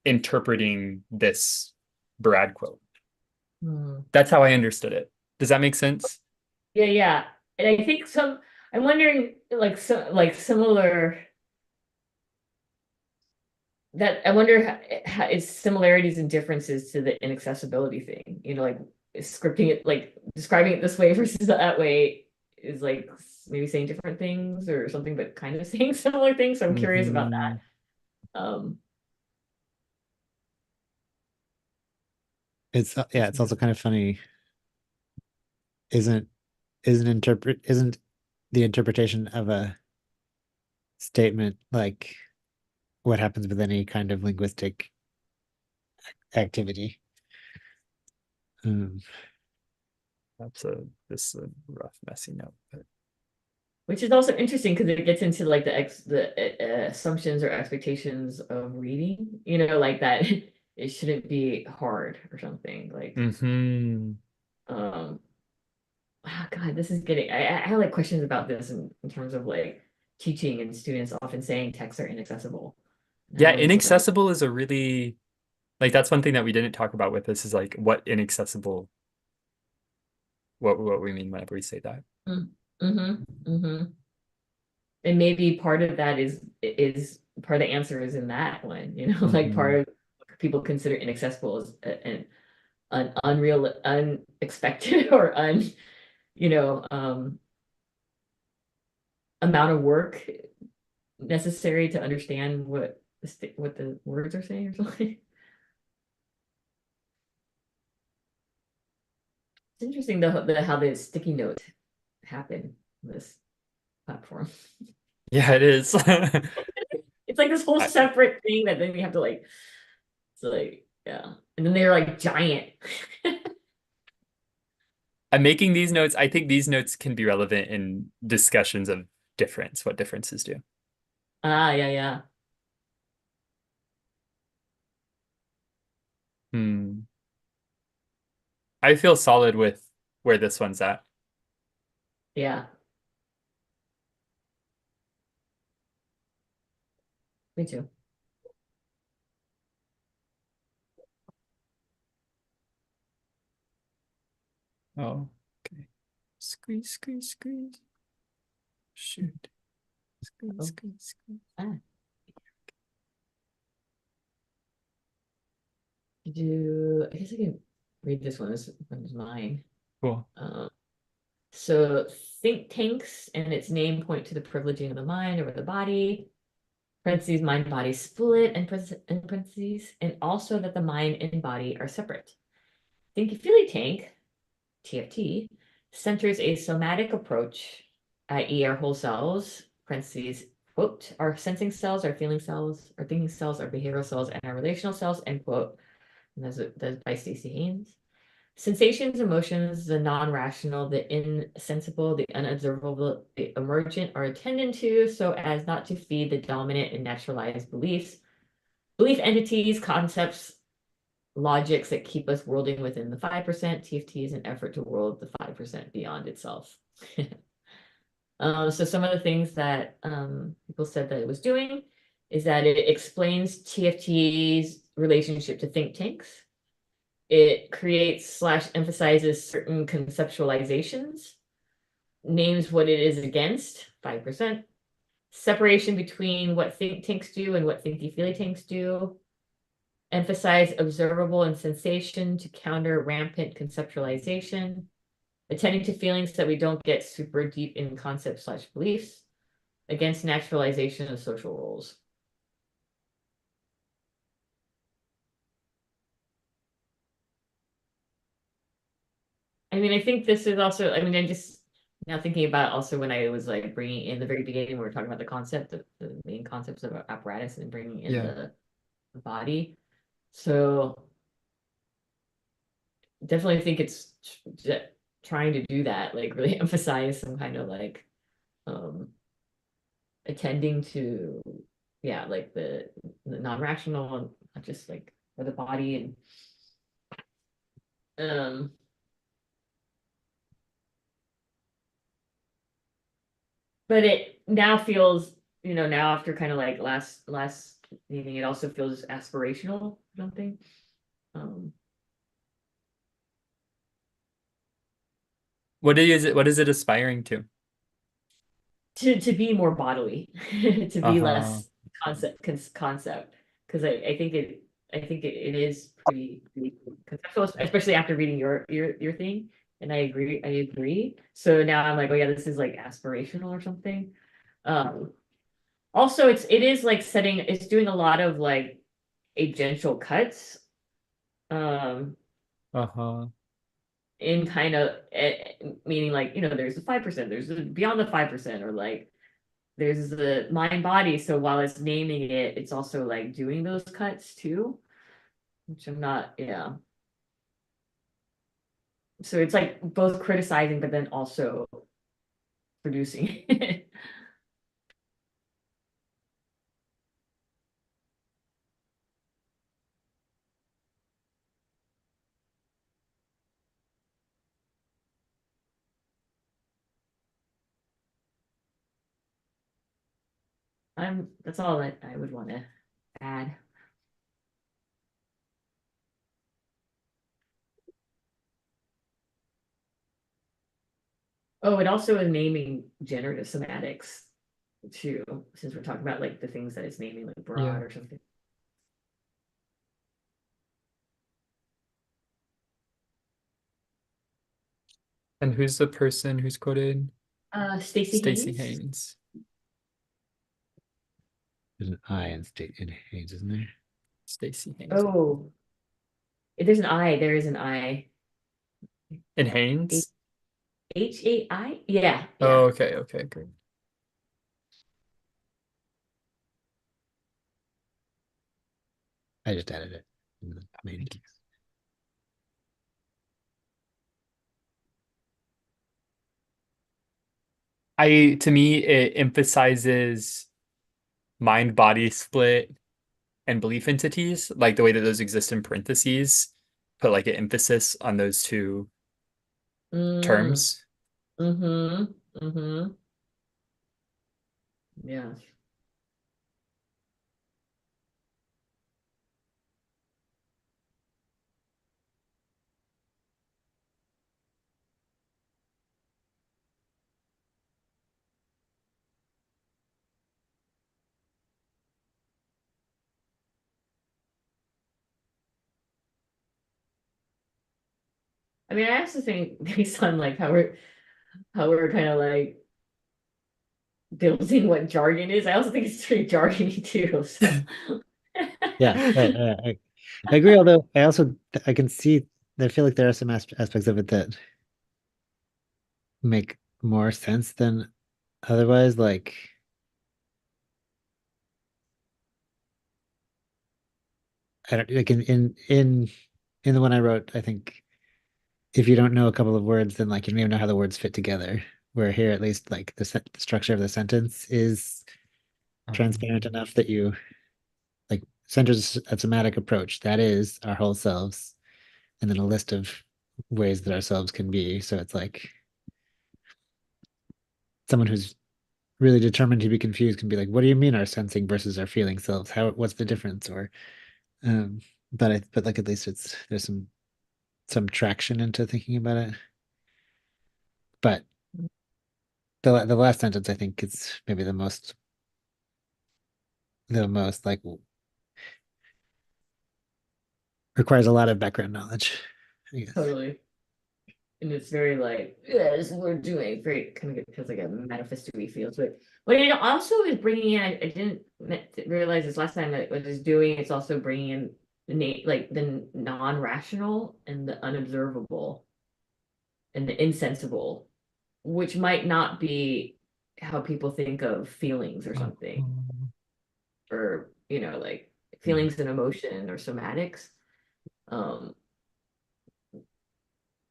interpreting this Brad quote. That's how I understood it. Does that make sense? Yeah. And I think I'm wondering like similar that I wonder how it's similarities and differences to the inaccessibility thing. Like scripting it, like describing it this way versus that way is like maybe saying different things or something, but kind of saying similar things. So I'm curious about that. It's also kind of funny. Isn't the interpretation of a statement like what happens with any kind of linguistic activity? This is a rough, messy note, but Which is also interesting because it gets into like the assumptions or expectations of reading, like that it shouldn't be hard or something like. oh God, this is getting, I have like questions about this in terms of like teaching and students often saying texts are inaccessible. And I Yeah, know this is like, inaccessible is a really like that's one thing that we didn't talk about with this is like what inaccessible what we mean whenever we say that. mm-hmm, mm-hmm. And maybe part of that is part of the answer is in that one, you know, like part Mhm. of what people consider inaccessible is an unreal, unexpected or you know, amount of work necessary to understand what the words are saying or something. It's interesting how the sticky note happened on this platform. Yeah, it is. It's like this whole I, separate thing that then you have to like, it's like, yeah. And then they're like giant. I'm making these notes. I think these notes can be relevant in discussions of difference, what differences do. Ah, yeah, yeah. Hmm. I feel solid with where this one's at. Yeah, me too. Oh, okay. Squeeze, squeeze, squeeze. Shoot. Squeeze, Oh, squeeze, squeeze. ah. I guess I can read this one. This one's mine. Cool. Um, so think tanks and its name point to the privileging of the mind over the body. Parentheses, mind body split and parentheses, and also that the mind and body are separate. Thinky Feely Tank, TFT, centers a somatic approach, i.e., our whole cells, parentheses, quote, our sensing cells, our feeling cells, our thinking cells, our behavioral cells, and our relational cells, end quote. And that's by Stacey Haynes. Sensations, emotions, the non-rational, the insensible, the unobservable, the emergent are attended to so as not to feed the dominant and naturalized beliefs, belief entities, concepts, logics that keep us worlding within the 5%. TFT is an effort to world the 5% beyond itself. So some of the things that people said that it was doing is that it explains TFT's relationship to think tanks. It creates slash emphasizes certain conceptualizations, names what it is against, 5%, separation between what think tanks do and what thinky feely tanks do, emphasize observable and sensation to counter rampant conceptualization, attending to feelings that we don't get super deep in concept slash beliefs, against naturalization of social roles. I mean, I think this is also, I mean, I'm just now thinking about also when I was like bringing in the very beginning, we were talking about the concept, the main concepts of apparatus and bringing in Yeah. the body. So definitely think it's trying to do that, like really emphasize some kind of like um attending to, yeah, like the non-rational and not just like for the body and but it now feels, you know, now after kind of like last meeting, it also feels aspirational, I don't think. Um, What is it aspiring to? to be more bodily, to be Uh-huh. less concept, because I think it is pretty conceptual, especially after reading your thing. And I agree. So now I'm like, oh yeah, this is like aspirational or something. Um, Also, it is like it's doing a lot of like agential cuts, um, Uh-huh. in kind of meaning like, you know, there's the 5%, there's the beyond the 5%, or like there's the mind body. So while it's naming it, it's also like doing those cuts too, which I'm not, yeah. So it's like both criticizing, but then also producing. that's all that I would want to add. Oh, it also is naming generative somatics too, since we're talking about like the things that it's naming, like Yeah. broad or something. And who's the person who's quoted? Stacey Stacey Haynes. Haynes. There's an I in Haynes, isn't there? Stacey Haynes. Oh, if there's an I, there is an I. In Haynes? H-A-I? Yeah, Oh, yeah. okay, okay, great. I just added it in the main. To me, it emphasizes mind body split and belief entities, like the way that those exist in parentheses, put like an emphasis on those two Mm, terms. mm-hmm. Mm-hmm. Yeah. I mean, I also think based on like how we're kind of like building what jargon is, I also think it's pretty jargony too. So Yeah, I agree. Although I can see, I feel like there are some aspects of it that make more sense than otherwise. Like, I don't like in the one I wrote. I think if you don't know a couple of words, then like you don't even know how the words fit together. Where here, at least, like the structure of the sentence is transparent enough that you like centers a somatic approach. That is our whole selves, and then a list of ways that ourselves can be. So it's like someone who's really determined to be confused can be like, what do you mean our sensing versus our feeling selves? What's the difference? Or um but like at least there's some traction into thinking about it. But the last sentence I think is maybe the most like requires a lot of background knowledge, I guess. totally. And it's very like, yeah, this is what we're doing. Very kind of feels like a manifesto-y feels. But what it also is bringing in, I didn't realize this last time that what it's doing, it's also bringing in like the non-rational and the unobservable and the insensible, which might not be how people think of feelings or something, or like Mm. feelings and emotion or somatics. Um,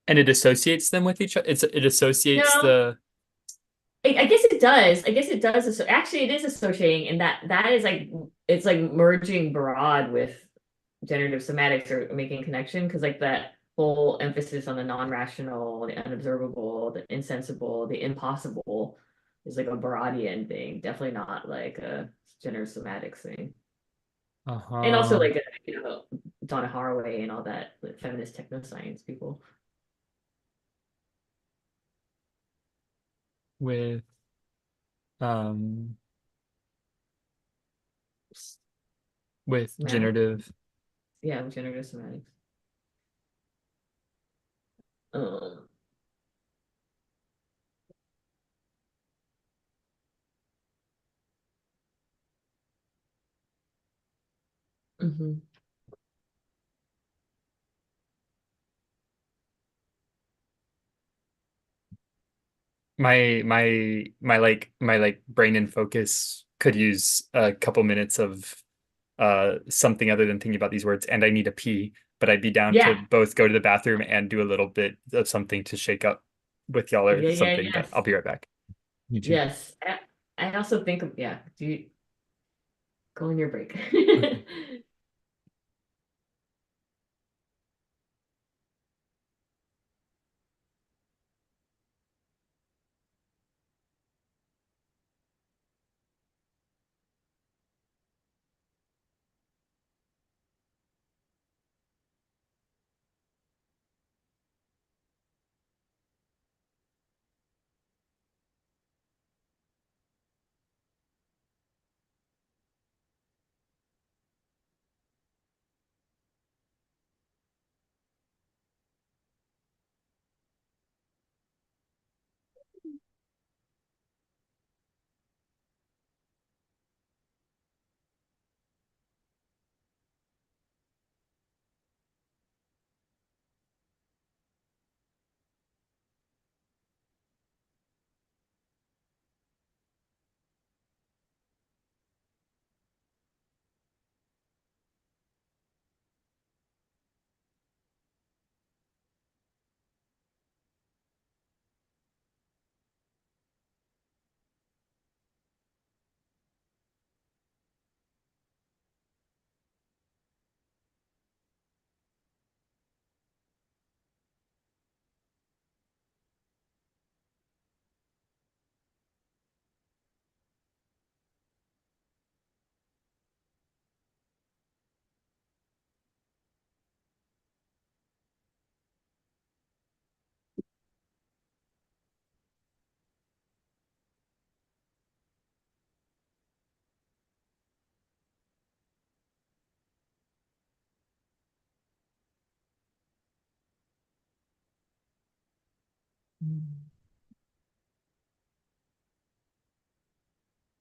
And it associates them with each other. It associates no, the I guess it does. I guess it does. Actually, it is associating, and that is like it's like merging broad with generative somatics or making connection because like that whole emphasis on the non-rational, the unobservable, the insensible, the impossible is like a Baradian thing. Definitely not like a generative somatics thing. And also uh-huh like Donna Haraway and all that like, feminist technoscience people. with um with Somatics, generative. yeah, with generative somatics. Um, mhm. My brain and focus could use a couple minutes of something other than thinking about these words, and I need a pee, but I'd be down to Yeah, both go to the bathroom and do a little bit of something to shake up with y'all or yeah, something, but yes, I'll be right back. Me too. yes. I also think of yeah. Do you go on your break? Okay.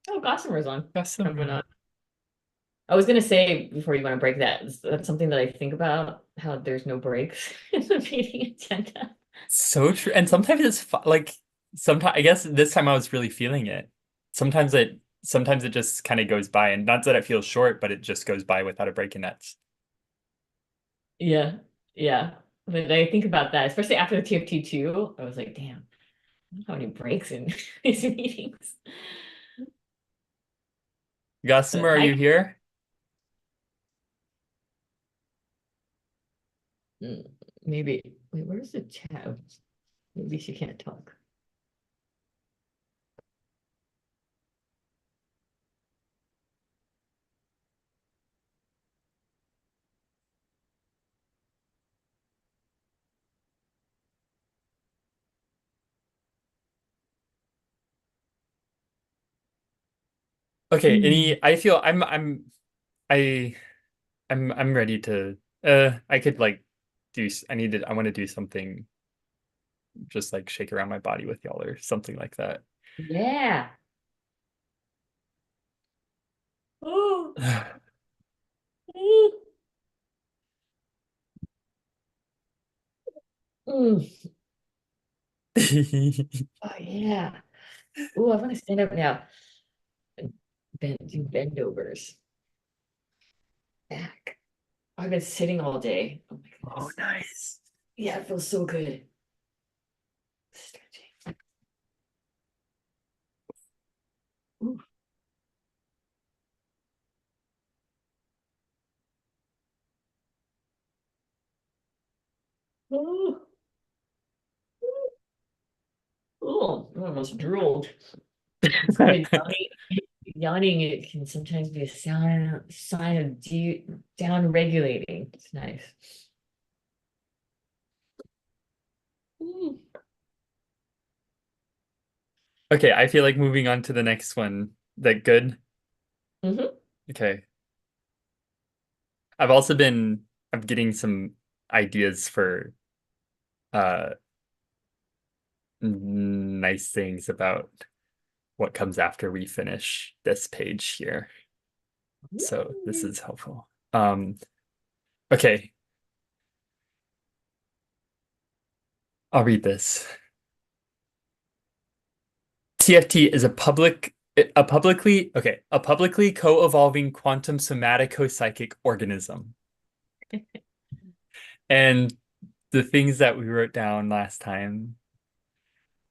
Oh, Gossamer's on. Coming Gossamer. on. I was gonna say before you want to break that, that's something that I think about, how there's no breaks in the meeting agenda. So true. And sometimes like sometimes I guess this time I was really feeling it. Sometimes it just kind of goes by, and not that it feels short, but it just goes by without a break in that. Yeah, yeah. But I think about that, especially after the TFT2, I was like, damn, I don't know how many breaks in these meetings. Gossamer, are Hi. you here? Maybe. Wait, where's the chat? Maybe she can't talk. Okay, I feel I I'm ready to I could like I want to do something, just like shake around my body with y'all or something like that. Yeah. Oh. Mm. Oh yeah. Oh, I want to stand up now. Do bend overs. Back. I've been sitting all day. Oh my Oh, goodness. nice. Yeah, it feels so good. Stretching. Ooh. Oh, oh, I almost drooled. Sometimes yawning, it can sometimes be a sign of down regulating. It's nice. Mm. Okay, I feel like moving on to the next one. That good? Mhm. Okay. I'm getting some ideas for uh nice things about what comes after we finish this page here. So this is helpful. Okay, I'll read this. TFT is a publicly co-evolving quantum somatic-psychic organism. And the things that we wrote down last time,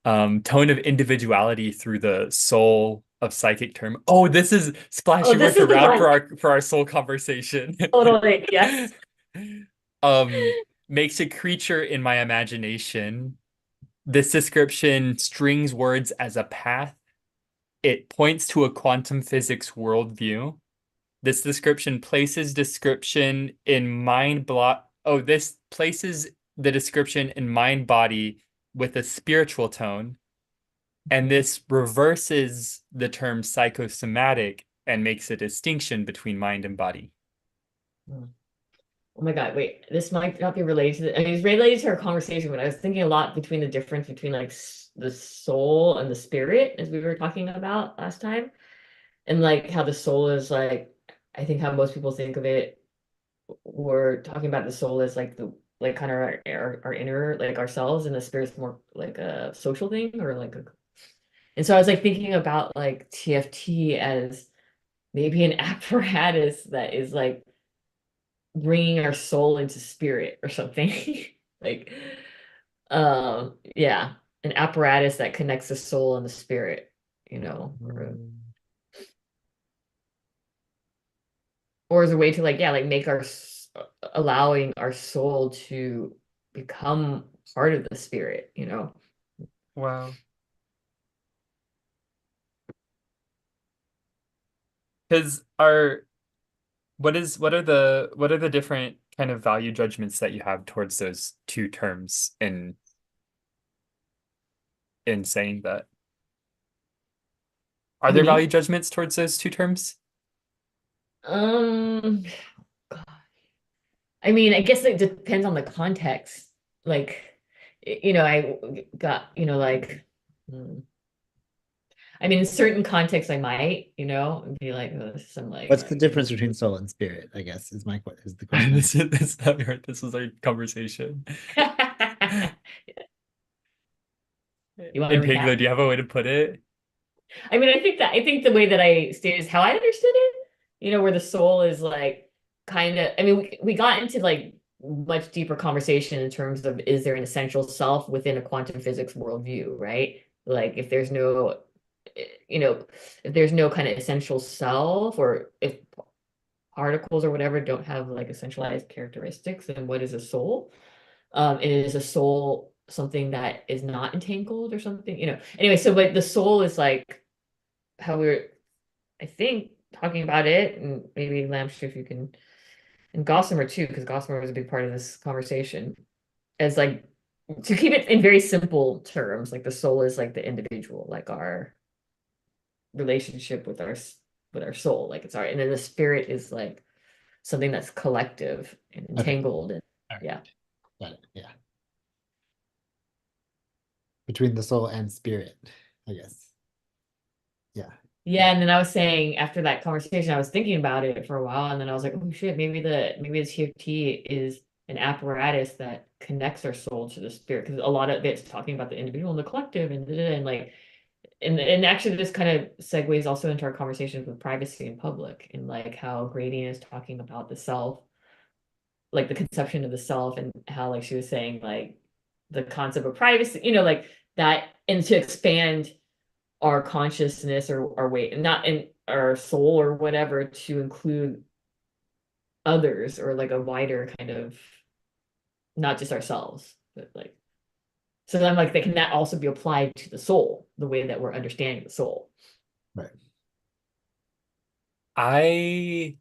tone of individuality through the soul of psychic term. Oh, this is Oh, splashing this words is the around one. for our soul conversation. Totally. Yes. Makes a creature in my imagination. This description strings words as a path. It points to a quantum physics worldview. This description places description in mind block. Oh, this places the description in mind body with a spiritual tone. And this reverses the term psychosomatic and makes a distinction between mind and body. Oh my God, wait, this might not be related to I mean, it's related to our conversation, but I was thinking a lot between the difference between like the soul and the spirit, as we were talking about last time. And like how the soul is like, I think how most people think of it, we're talking about the soul as like the like kind of our inner like ourselves, and the spirit's more like a social thing or like a, and so I was like thinking about like TFT as maybe an apparatus that is like bringing our soul into spirit or something. Like yeah, an apparatus that connects the soul and the spirit, or as a way to like, yeah, like make allowing our soul to become part of the spirit. Wow. Because what are the different kind of value judgments that you have towards those two terms in saying that? Are What do there you value mean? judgments towards those two terms? Um, I mean, I guess it depends on the context. Like, I got, like, I mean, in certain contexts, I might, be like, oh, this is some like, What's the difference between soul and spirit, I guess, is the question. This not right. This was our conversation. You want to And Piglet, recap? do you have a way to put it? I mean, I think the way that I stated is how I understood it, where the soul is like kind of, I mean, we got into like much deeper conversation in terms of is there an essential self within a quantum physics worldview, right? Like if there's no kind of essential self, or if particles or whatever don't have like essentialized characteristics, then what is a soul? Is a soul something that is not entangled or something, Anyway, so but the soul is like how we're, I think, talking about it, and maybe Lampshire, if you can, and Gossamer too, because Gossamer was a big part of this conversation, as like to keep it in very simple terms, like the soul is like the individual, like our relationship with our soul, like it's our, and then the spirit is like something that's collective and Okay. entangled, and All right. yeah. Got it. Yeah. Between the soul and spirit, I guess. Yeah. Yeah, and then I was saying after that conversation, I was thinking about it for a while, and then I was like, oh shit, maybe this TFT is an apparatus that connects our soul to the spirit, because a lot of it's talking about the individual and the collective, and like, and actually this kind of segues also into our conversations with privacy in public, and like how Gradient is talking about the self, like the conception of the self, and how like she was saying like the concept of privacy, like that, and to expand our consciousness or our weight, and not in our soul or whatever, to include others, or like a wider kind of, not just ourselves, but like, so then like they can that also be applied to the soul, the way that we're understanding the soul. Right. I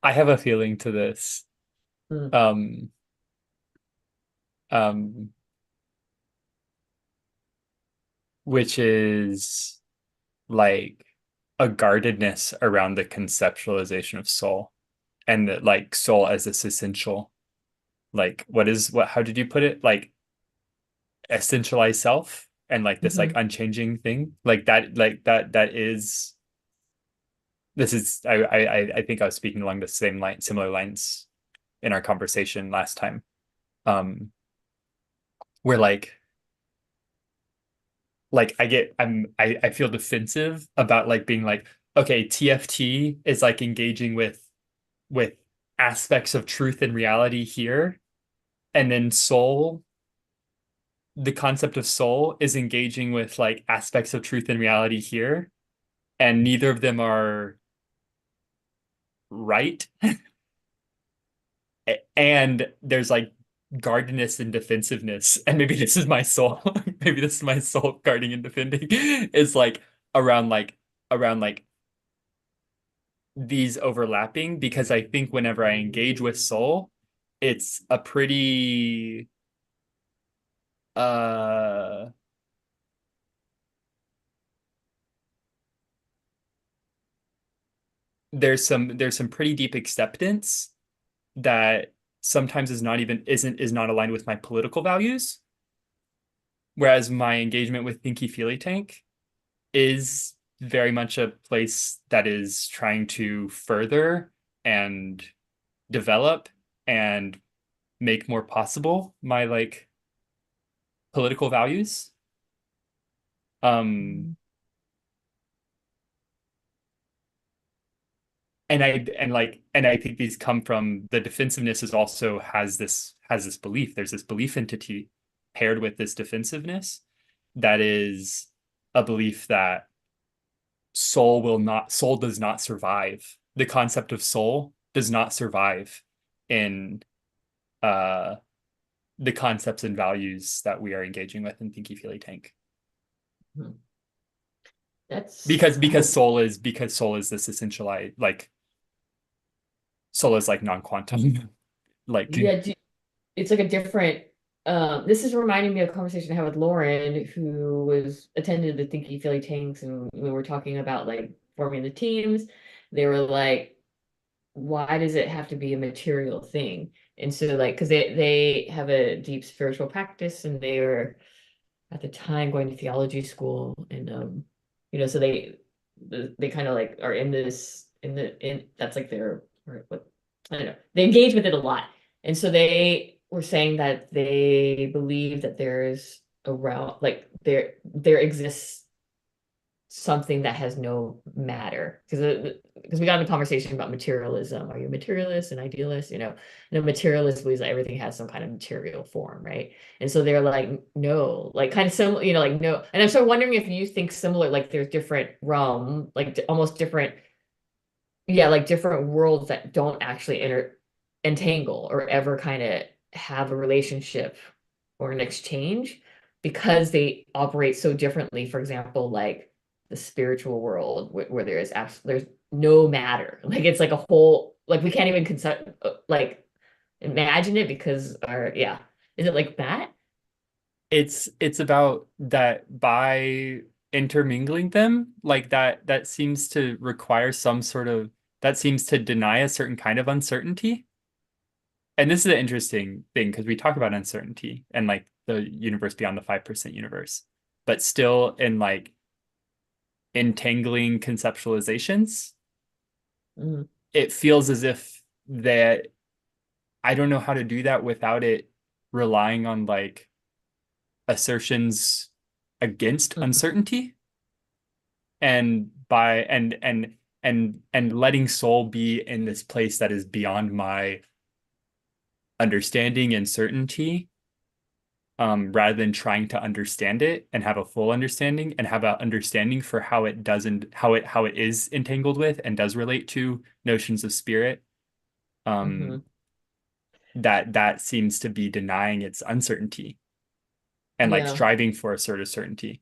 have a feeling to this. Mm. Um, um, which is like a guardedness around the conceptualization of soul, and that like soul as this essential, like how did you put it? Like essentialized self, and like this like Mhm. unchanging thing, that is, this is, I think I was speaking along the similar lines in our conversation last time. Where I feel defensive about like being like, okay, TFT is like engaging with aspects of truth and reality here, and then soul, the concept of soul is engaging with like aspects of truth and reality here, and neither of them are right. And there's like guardedness and defensiveness, and maybe this is my soul, maybe this is my soul guarding and defending, is like around like around like these overlapping, because I think whenever I engage with soul, it's a pretty uh there's some pretty deep acceptance that sometimes is not aligned with my political values, whereas my engagement with Thinky Feely Tank is very much a place that is trying to further and develop and make more possible my like political values. Um, and I think these come from the defensiveness, is also has this belief. There's this belief entity paired with this defensiveness, that is a belief that soul does not survive. The concept of soul does not survive in uh the concepts and values that we are engaging with in Thinky Feely Tank. Mhm. That's Because soul is this essentialized, like soul is like non-quantum. Like, yeah, it's like a different, this is reminding me of a conversation I had with Lauren, who was attended the Thinky Philly Tanks, and we were talking about like forming the teams. They were like, why does it have to be a material thing? And so like, because they have a deep spiritual practice, and they were at the time going to theology school, and so they kind of like are in this in that's like their, or what, I don't know, they engage with it a lot. And so they were saying that they believe that there's a realm, like there exists something that has no matter, because we got in a conversation about materialism. Are you a materialist, an idealist? And a materialist believes that everything has some kind of material form, right? And so they're like, no, like kind of similar, like no. And I'm sort of wondering if you think similar, like there's different realm, like almost different, yeah, like different worlds that don't actually entangle or ever kind of have a relationship or an exchange, because they operate so differently. For example, like the spiritual world, where there's no matter. Like it's like a whole, like we can't even concept, like imagine it, because our, yeah. Is it like that? It's about that by intermingling them, like that seems to require some sort of, that seems to deny a certain kind of uncertainty. And this is an interesting thing because we talk about uncertainty and like the universe beyond the 5% universe, but still in like entangling conceptualizations, Mm, it feels as if that I don't know how to do that without it relying on like assertions against mm, uncertainty, and by and letting soul be in this place that is beyond my understanding and certainty, rather than trying to understand it and have a full understanding and have an understanding for how it doesn't, how it is entangled with and does relate to notions of spirit. mhm. That seems to be denying its uncertainty and like Yeah. striving for a sort of certainty.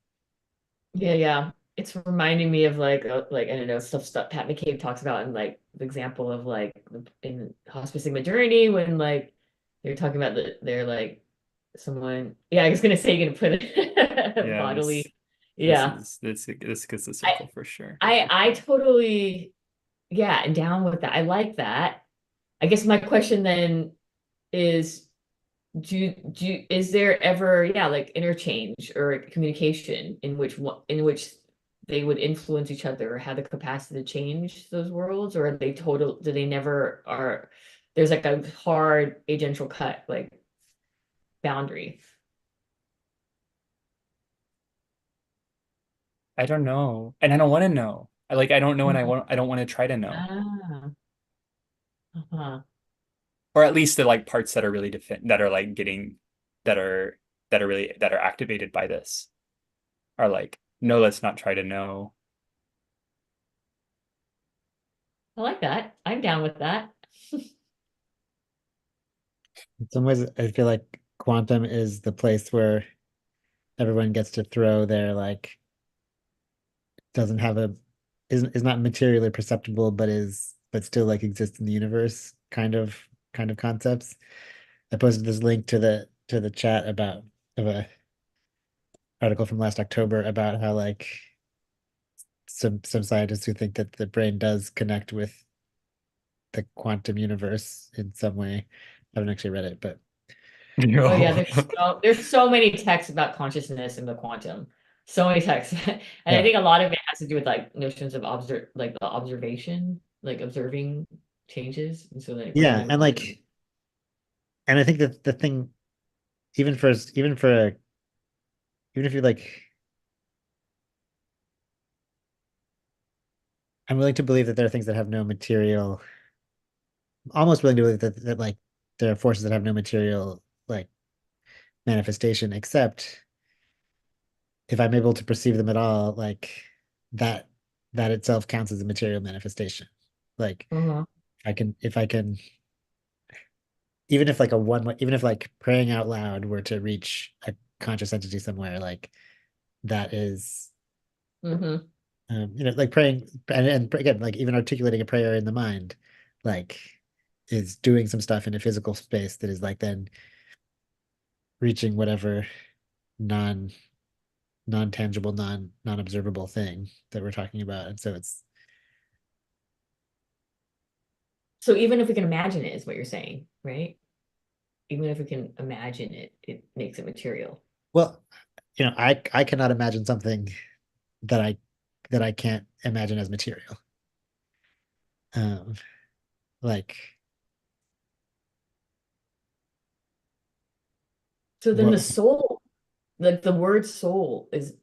Yeah, yeah. It's reminding me of like I don't know, stuff Pat McCabe talks about, in like the example of like in Hospicing the Journey, when like they're talking about they're like someone, yeah, I was gonna say you're gonna put it Yeah, bodily. this Yeah. is this gets the I circle for sure. I totally, yeah, and down with that. I like that. I guess my question then is, is there ever, yeah, like interchange or communication in which they would influence each other or have the capacity to change those worlds? Or are they total, do they never are, there's like a hard agential cut, like boundary? I don't know, and I don't want to know. I don't know, and Mhm. I don't want to try to know, Ah, uh-huh. or at least the like parts that are really that are like getting that are that are activated by this are like, no, let's not try to know. I like that. I'm down with that. In some ways, I feel like quantum is the place where everyone gets to throw their like doesn't have a is not materially perceptible, but still like exists in the universe kind of concepts. I posted this link to the chat about of a article from last October about how like some scientists who think that the brain does connect with the quantum universe in some way. I haven't actually read it, but Oh yeah, No. there's so many texts about consciousness and the quantum. So many texts. And I yeah, think a lot of it has to do with like notions of like the observation, like observing changes. And so like yeah, bringing the and quantum. like and I think that the thing even if you like I'm willing to believe that there are things that have no material, almost willing to believe that like there are forces that have no material like manifestation, except if I'm able to perceive them at all, like that that itself counts as a material manifestation. Like Uh-huh. if I can even if like praying out loud were to reach a conscious entity somewhere, like that is Mm-hmm. like praying and again, like even articulating a prayer in the mind, like is doing some stuff in a physical space that is like then reaching whatever non non-tangible, non-observable thing that we're talking about. And so it's So even if we can imagine it, is what you're saying, right? even if we can imagine it, it makes it material. Well, I cannot imagine something that I can't imagine as material. Um, like So then the what? soul, like the word soul is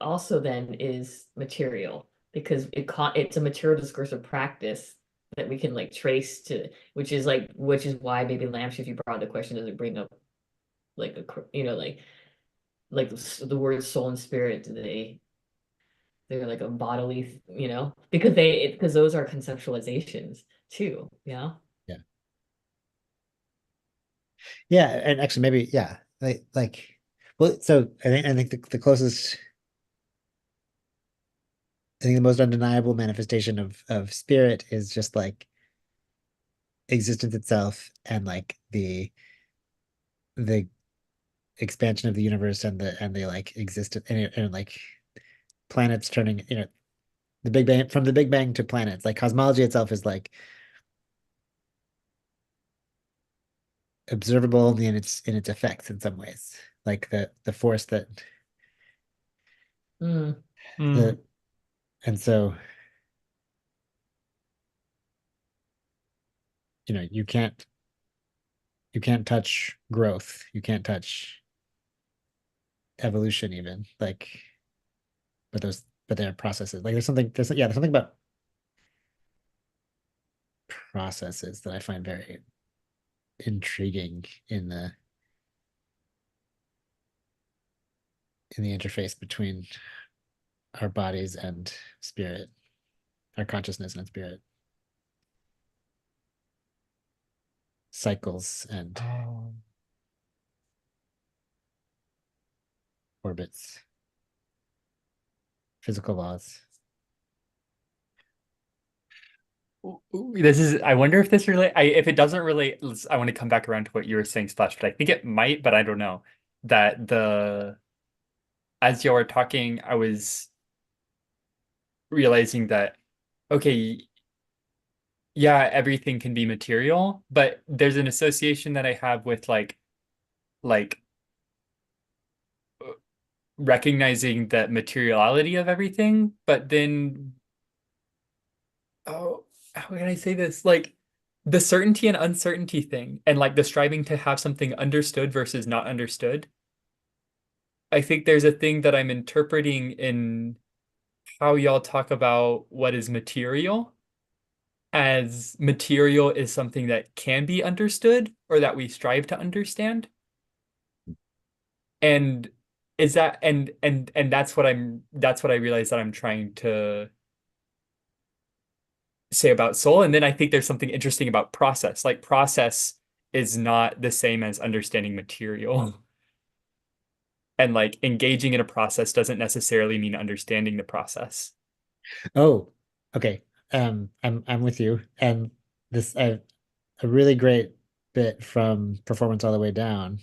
also then is material because it's a material discursive practice that we can like trace to, which is why maybe lampshade, if you brought the question, does it bring up like like the word soul and spirit, they're like a bodily, because those are conceptualizations too, yeah. Yeah, yeah, and actually maybe yeah, well, so I think the closest, I think the most undeniable manifestation of spirit is just like existence itself, and like the expansion of the universe, and the like existence, and like planets turning, the Big Bang, from the Big Bang to planets. Like cosmology itself is like observable only in its effects in some ways. Like the force that Mm. the and so you can't touch growth. You can't touch evolution even. Like, but there are processes. Like there's something about processes that I find very intriguing in the interface between our bodies and spirit, our consciousness and spirit, cycles and Oh. orbits, physical laws. This is, I wonder if this relate, if it doesn't relate, I want to come back around to what you were saying, Splash, but I think it might, but I don't know. That as you were talking, I was realizing that, okay, yeah, everything can be material, but there's an association that I have with like recognizing the materiality of everything, but then, oh, how can I say this? Like the certainty and uncertainty thing, and like the striving to have something understood versus not understood. I think there's a thing that I'm interpreting in how y'all talk about what is material, as material is something that can be understood or that we strive to understand. And is that and that's what I realize that I'm trying to say about soul. And then I think there's something interesting about process. Like process is not the same as understanding material. And like engaging in a process doesn't necessarily mean understanding the process. Oh, okay. I'm with you. And this a really great bit from Performance All the Way Down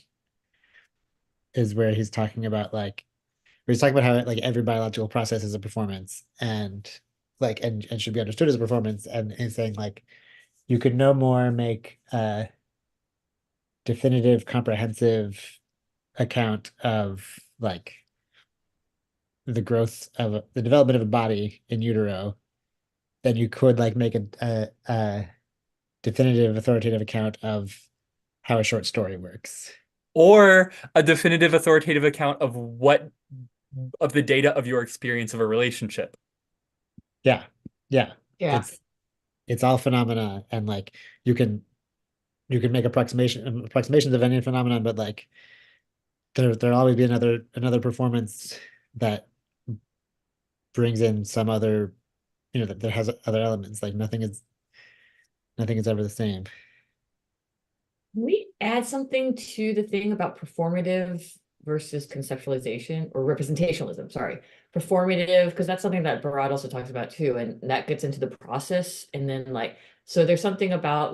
is where he's talking about where he's talking about how like every biological process is a performance, and and should be understood as a performance, and he's saying like you could no more make a definitive, comprehensive account of like the development of a body in utero than you could like make a definitive, authoritative account of how a short story works. Or a definitive authoritative account of what of the data of your experience of a relationship. Yeah, yeah. Yeah. It's all phenomena, and like you can make approximations of any phenomenon, but like there'll always be another performance that brings in some other, that has other elements. Like nothing is ever the same. Can we add something to the thing about performative versus conceptualization or representationalism? Sorry, performative, because that's something that Barad also talks about too, and that gets into the process. And then so there's something about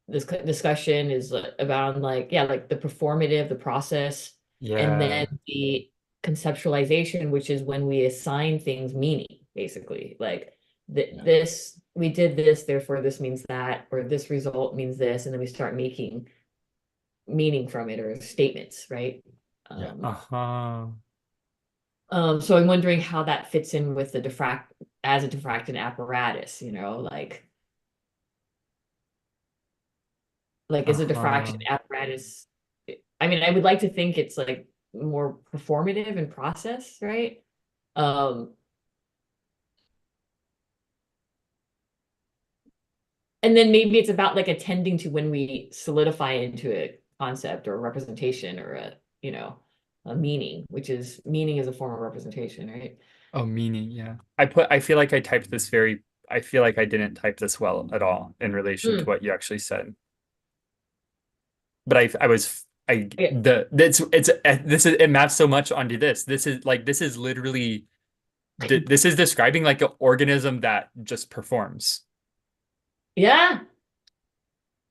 this discussion is about yeah, like the performative, the process, and Yeah. then the conceptualization, which is when we assign things meaning, basically. Like Yeah. this, we did this, therefore this means that, or this result means this, and then we start making meaning from it or statements, right? Yeah. So I'm wondering how that fits in with the as a diffractant apparatus, like is a diffraction apparatus. I mean, I would like to think it's like more performative in process, right? Um, and then maybe it's about like attending to when we solidify into a concept or a representation or a meaning, which is meaning is a form of representation, right? Oh, meaning, yeah. I feel like I feel like I didn't type this well at all in relation to what you actually said. But Yeah. it maps so much onto this. This is literally, this is describing like an organism that just performs. Yeah.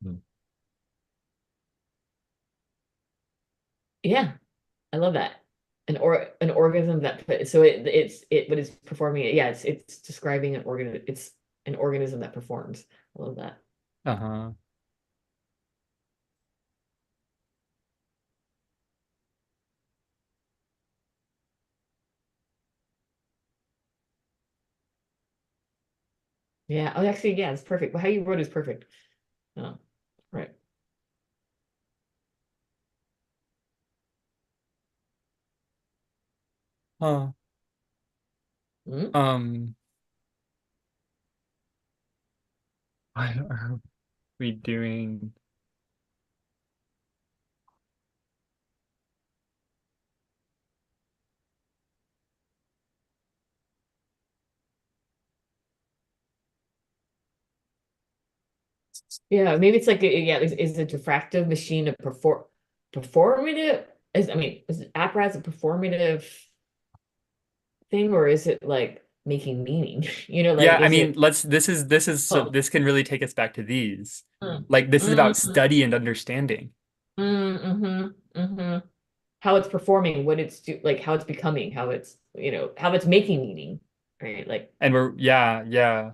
Hmm. Yeah. I love that. An organism that so it what is performing it. Yeah, it's describing it's an organism that performs. I love that. Uh-huh. Yeah. Oh, actually, yeah, it's perfect. Well, how you wrote is perfect. Oh, right. Huh. Mm. Um, what are we doing? Yeah, maybe it's like yeah, is the diffractive machine a performative? I mean, is the apparatus a performative thing, or is it like making meaning? Like Yeah, I is mean, it? so Oh, this can really take us back to these. mm, Like this is about mm, study and understanding. mm-hmm. How it's performing, what it's like how it's becoming, how it's making meaning, right? Like, And yeah.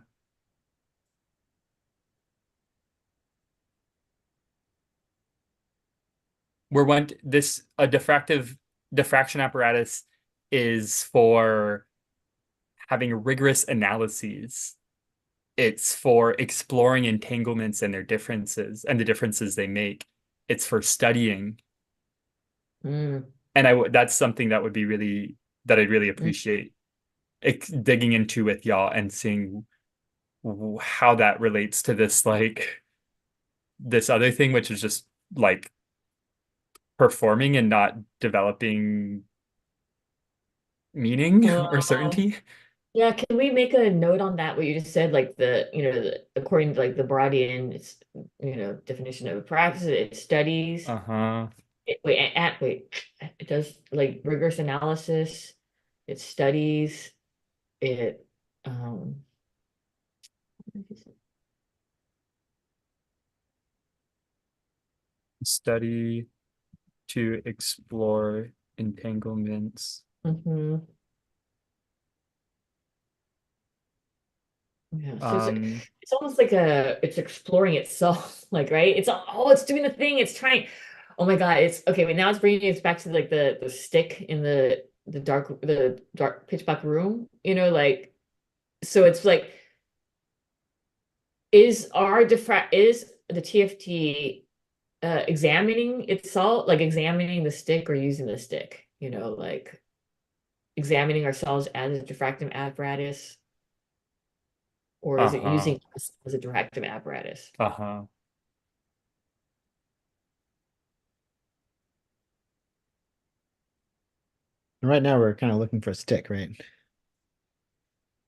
We're one this a diffraction apparatus is for having rigorous analyses. It's for exploring entanglements and their differences and the differences they make. It's for studying. mm, And that's something that I'd really mm, appreciate digging into with y'all and seeing how that relates to this other thing, which is just like performing and not developing meaning or uh, certainty. yeah, can we make a note on that, what you just said, like according to like the Bradian, it's, definition of practice, it studies, Uh-huh. wait, it does like rigorous analysis, it studies, it, um, Study to explore entanglements. mhm. Yeah, so Um, it's almost like it's exploring itself, like, right? It's doing the thing, it's trying. Oh my God, it's okay. But now it's bringing us back to like the stick in the dark pitch black room. Like, so it's like, is the TFT examining itself, like examining the stick or using the stick? Like examining ourselves as a diffractive apparatus, or is it uh-huh. using us as a diffractive apparatus? Uh-huh. And right now we're kind of looking for a stick, right?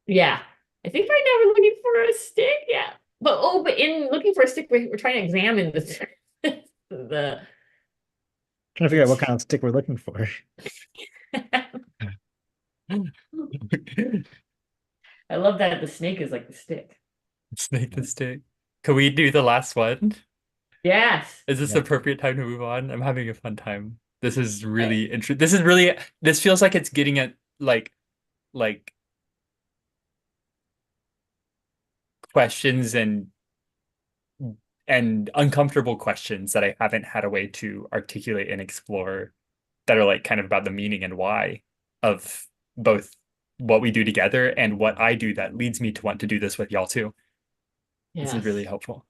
Yeah. I think right now we're looking for a stick. Yeah. But in looking for a stick, we're trying to examine the Trying to figure out what the kind of stick we're looking for. I love that the snake is like the stick. Snake the stick. Can we do the last one? Yes. Is this the Yeah. appropriate time to move on? I'm having a fun time. This is I- really interesting. This feels like it's getting at like questions and and uncomfortable questions that I haven't had a way to articulate and explore that are like kind of about the meaning and why of both what we do together and what I do that leads me to want to do this with y'all too. This is really Yes. helpful.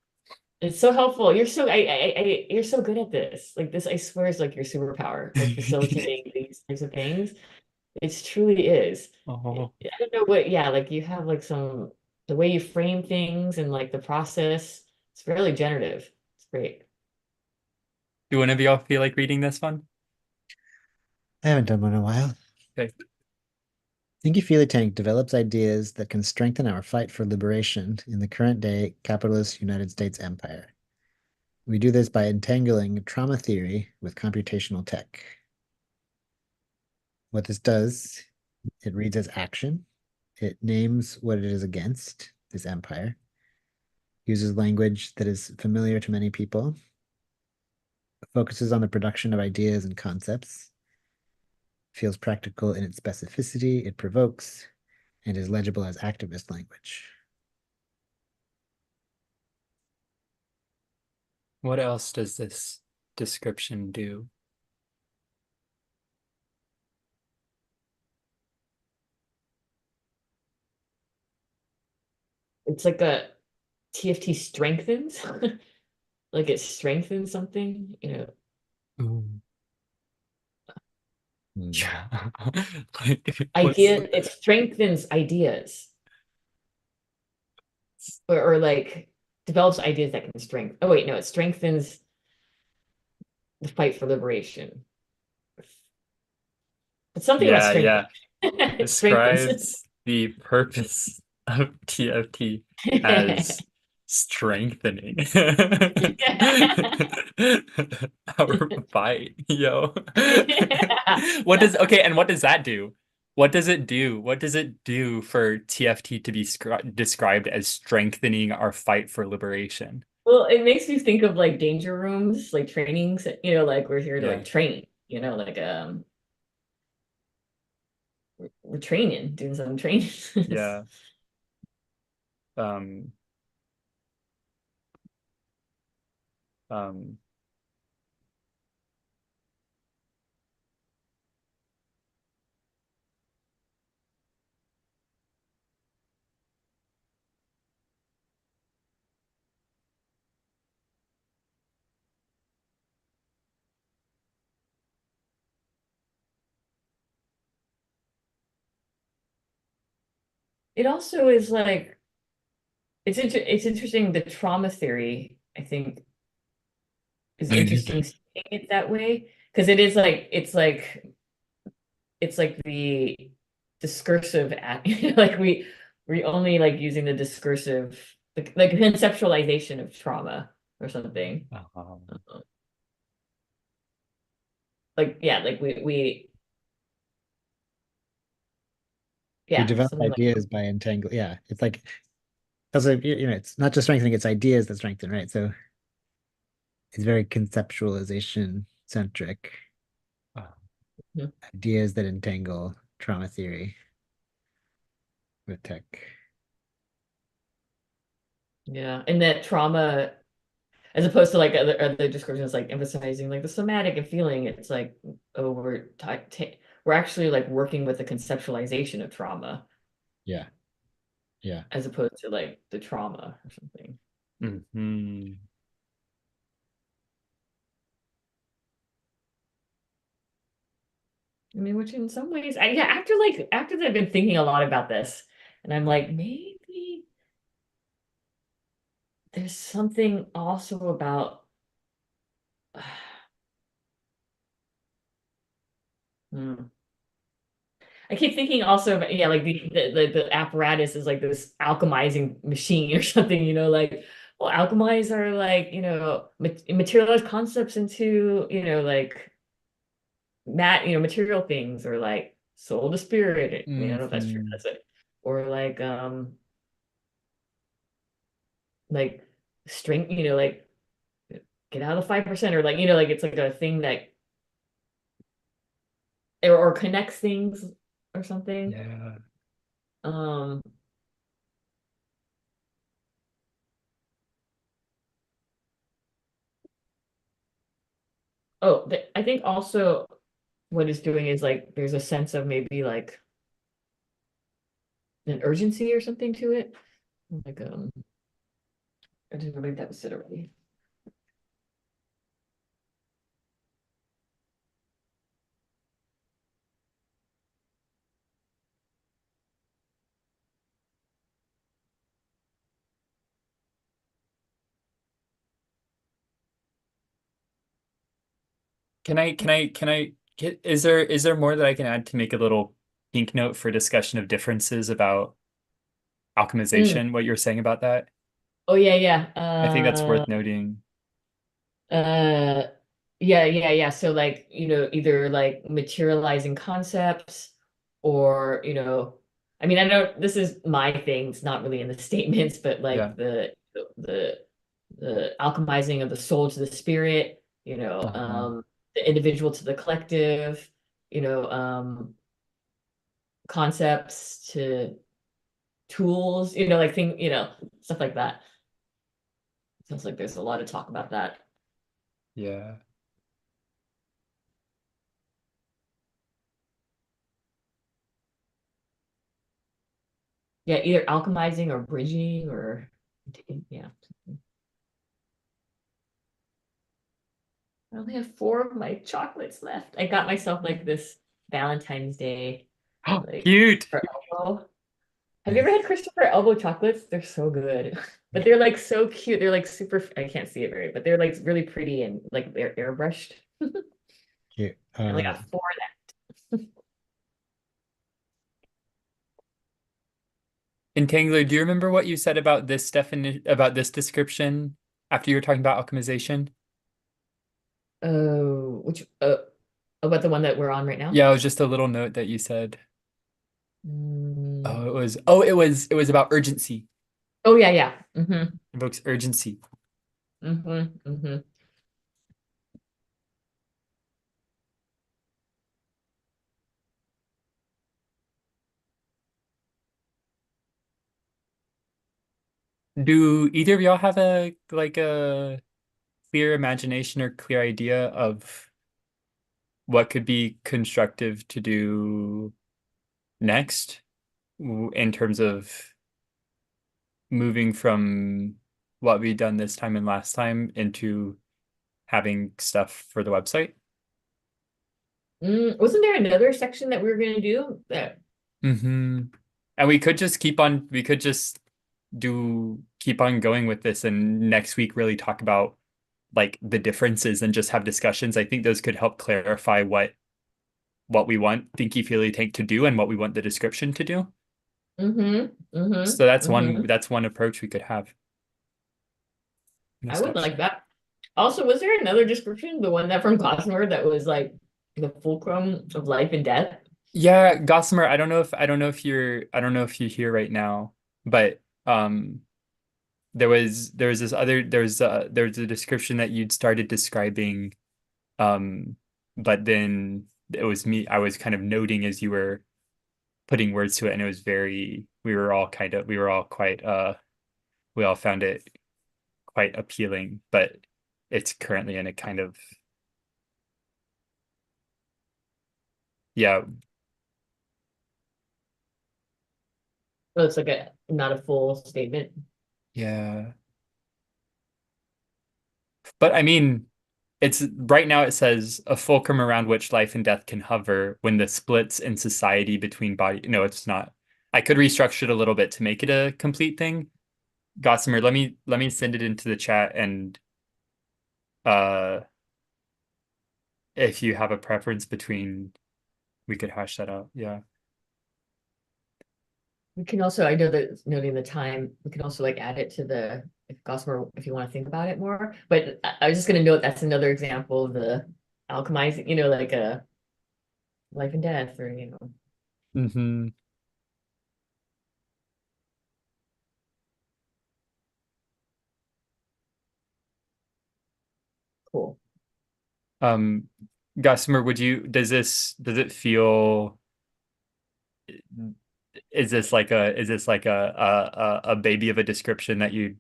It's so helpful. You're so you're so good at this. Like this, I swear is like your superpower, like facilitating these types of things. It truly is. Oh. I don't know what, yeah, like you have like some the way you frame things and like the process, it's fairly generative. It's great. Do one of y'all feel like reading this one? I haven't done one in a while. Okay. Thinky Tank develops ideas that can strengthen our fight for liberation in the current day capitalist United States empire. We do this by entangling trauma theory with computational tech. What this does, it reads as action. It names what it is against, this empire, uses language that is familiar to many people, focuses on the production of ideas and concepts, feels practical in its specificity, it provokes, and is legible as activist language. What else does this description do? It's like a TFT strengthens, like it strengthens something, you know. Ooh. Hmm. Yeah. Like, It strengthens ideas or like develops ideas that can strengthen. Oh wait, no, it strengthens the fight for liberation. It's something about yeah, strength. yeah. It strengthens. Describes the purpose of TFT as strengthening our fight, yo. What does okay, and what does that do? What does it do? What does it do for TFT to be described as strengthening our fight for liberation? Well, it makes me think of like danger rooms, like trainings, you know, like we're here to Yeah. like train, you know, like we're training, doing some training. Yeah. Um, um, It also is like it's interesting. The trauma theory, I think, is interesting seeing it that way because it is like it's like the discursive act, like we only like using the discursive like conceptualization of trauma or something. um, Like yeah, like we We yeah, develop something like ideas by entangling. Yeah, it's like also it's not just strengthening, it's ideas that strengthen, right? So it's very conceptualization centric. Mhm. Ideas that entangle trauma theory with tech. Yeah, and that trauma as opposed to like other descriptions like emphasizing like the somatic and feeling, it's like oh we're actually like working with the conceptualization of trauma Yeah, yeah. as opposed to like the trauma or something. mhm. I mean, which in some ways, yeah, after I've been thinking a lot about this, and I'm like, maybe there's something also about. Hmm. I keep thinking also about, yeah, like the apparatus is like this alchemizing machine or something, you know, like well, alchemize are like, you know, materialize concepts into, you know, like material things or like soul to spirit. I mean, I don't know if that's true. Mhm. That's it. Or like strength, you know, like get out of the 5% or like, you know, like it's like a thing that or connects things or something. Yeah. Um, Oh, I think also what it's doing is like there's a sense of maybe like an urgency or something to it. Like I didn't read that was it already. Is there more that I can add to make a little pink note for discussion of differences about Mm. alchemization, what you're saying about that? Oh yeah, yeah. I think that's worth noting. Uh yeah. So like, either like materializing concepts or, I mean, I know this is my thing, it's not really in the statements, but Yeah. like the the alchemizing of the soul to the spirit, Uh-huh. the individual to the collective, you know, concepts to tools, like stuff like that. Sounds like there's a lot of talk about that. Yeah. Yeah, either alchemizing or bridging or yeah. I only have four of my chocolates left. I got myself like this Valentine's Day, Oh, like cute. for elbow. Have you ever had Christopher Elbow chocolates? They're so good. But they're like so cute. They're like super, I can't see it very, but they're like really pretty and like they're airbrushed. Cute. I only got four left. Entangler, do you remember what you said about this about this description after you were talking about alchemization? Oh, which about the one that we're on right now? Yeah, it was just a little note that you said. Mm. It was about urgency. Oh yeah, yeah. Mm-hmm. Evokes urgency. Mm-hmm. Mm-hmm. Do either of y'all have a clear imagination or clear idea of what could be constructive to do next in terms of moving from what we've done this time and last time into having stuff for the website? Wasn't there another section that we were gonna do that? Mm-hmm. And we could just keep on going with this and next week really talk about like the differences and just have discussions. I think those could help clarify what we want Thinky Feely Tank to do and what we want the description to do. Mm-hmm. Mm-hmm. So Mm-hmm. that's one approach we could have. I'm gonna I would stop. like that. Also, was there another description, the one that from Gossamer that was like the fulcrum of life and death? Yeah, Gossamer, I don't know if you're here right now, but there was this other there was a description that you'd started describing, um but then it was me, I was kind of noting as you were putting words to it, and it was very we were all quite we all found it quite appealing, but it's currently in a kind of yeah. Oh, it's like a not a full statement. Yeah. But I mean, it's right now it says a fulcrum around which life and death can hover when the splits in society between body. No, it's not. I could restructure it a little bit to make it a complete thing. Gossamer, let me send it into the chat, and uh if you have a preference between, we could hash that out. Yeah. We can also, I know that it's noting the time, we can also like add it to the if Gossamer if you want to think about it more. But I was just gonna note that's another example of the alchemizing, like a life and death or Mm-hmm. cool. Um, Gossamer, does it feel, is this like a baby of a description that you'd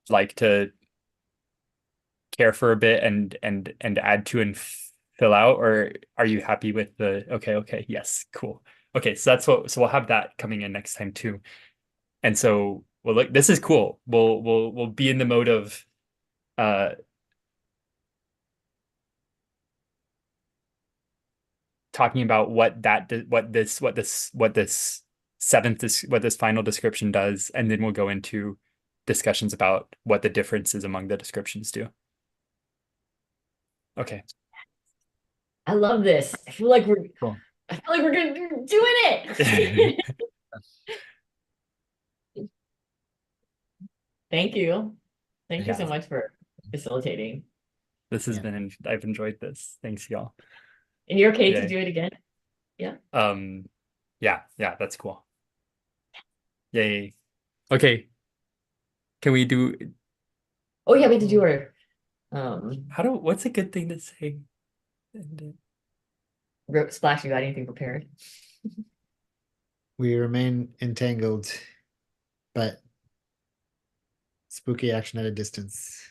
like to care for a bit and add to and fill out, or are you happy with the okay, yes, cool. Okay, so we'll have that coming in next time too. And so well, look, this is cool. We'll be in the mode of talking about what this final description does, and then we'll go into discussions about what the differences among the descriptions do. Okay. I love this. I feel like we're Cool. doing it. Thank you. Thank you so Yeah. much for facilitating. This has Yeah. been, I've enjoyed this. Thanks, y'all. And you're okay to Yay. do it again? Yeah, that's cool. Yay. Okay. Can we do, Oh yeah, we have to do our what's a good thing to say? Splash, you got anything prepared? We remain entangled, but spooky action at a distance.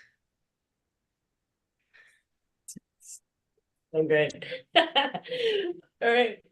So good. All right.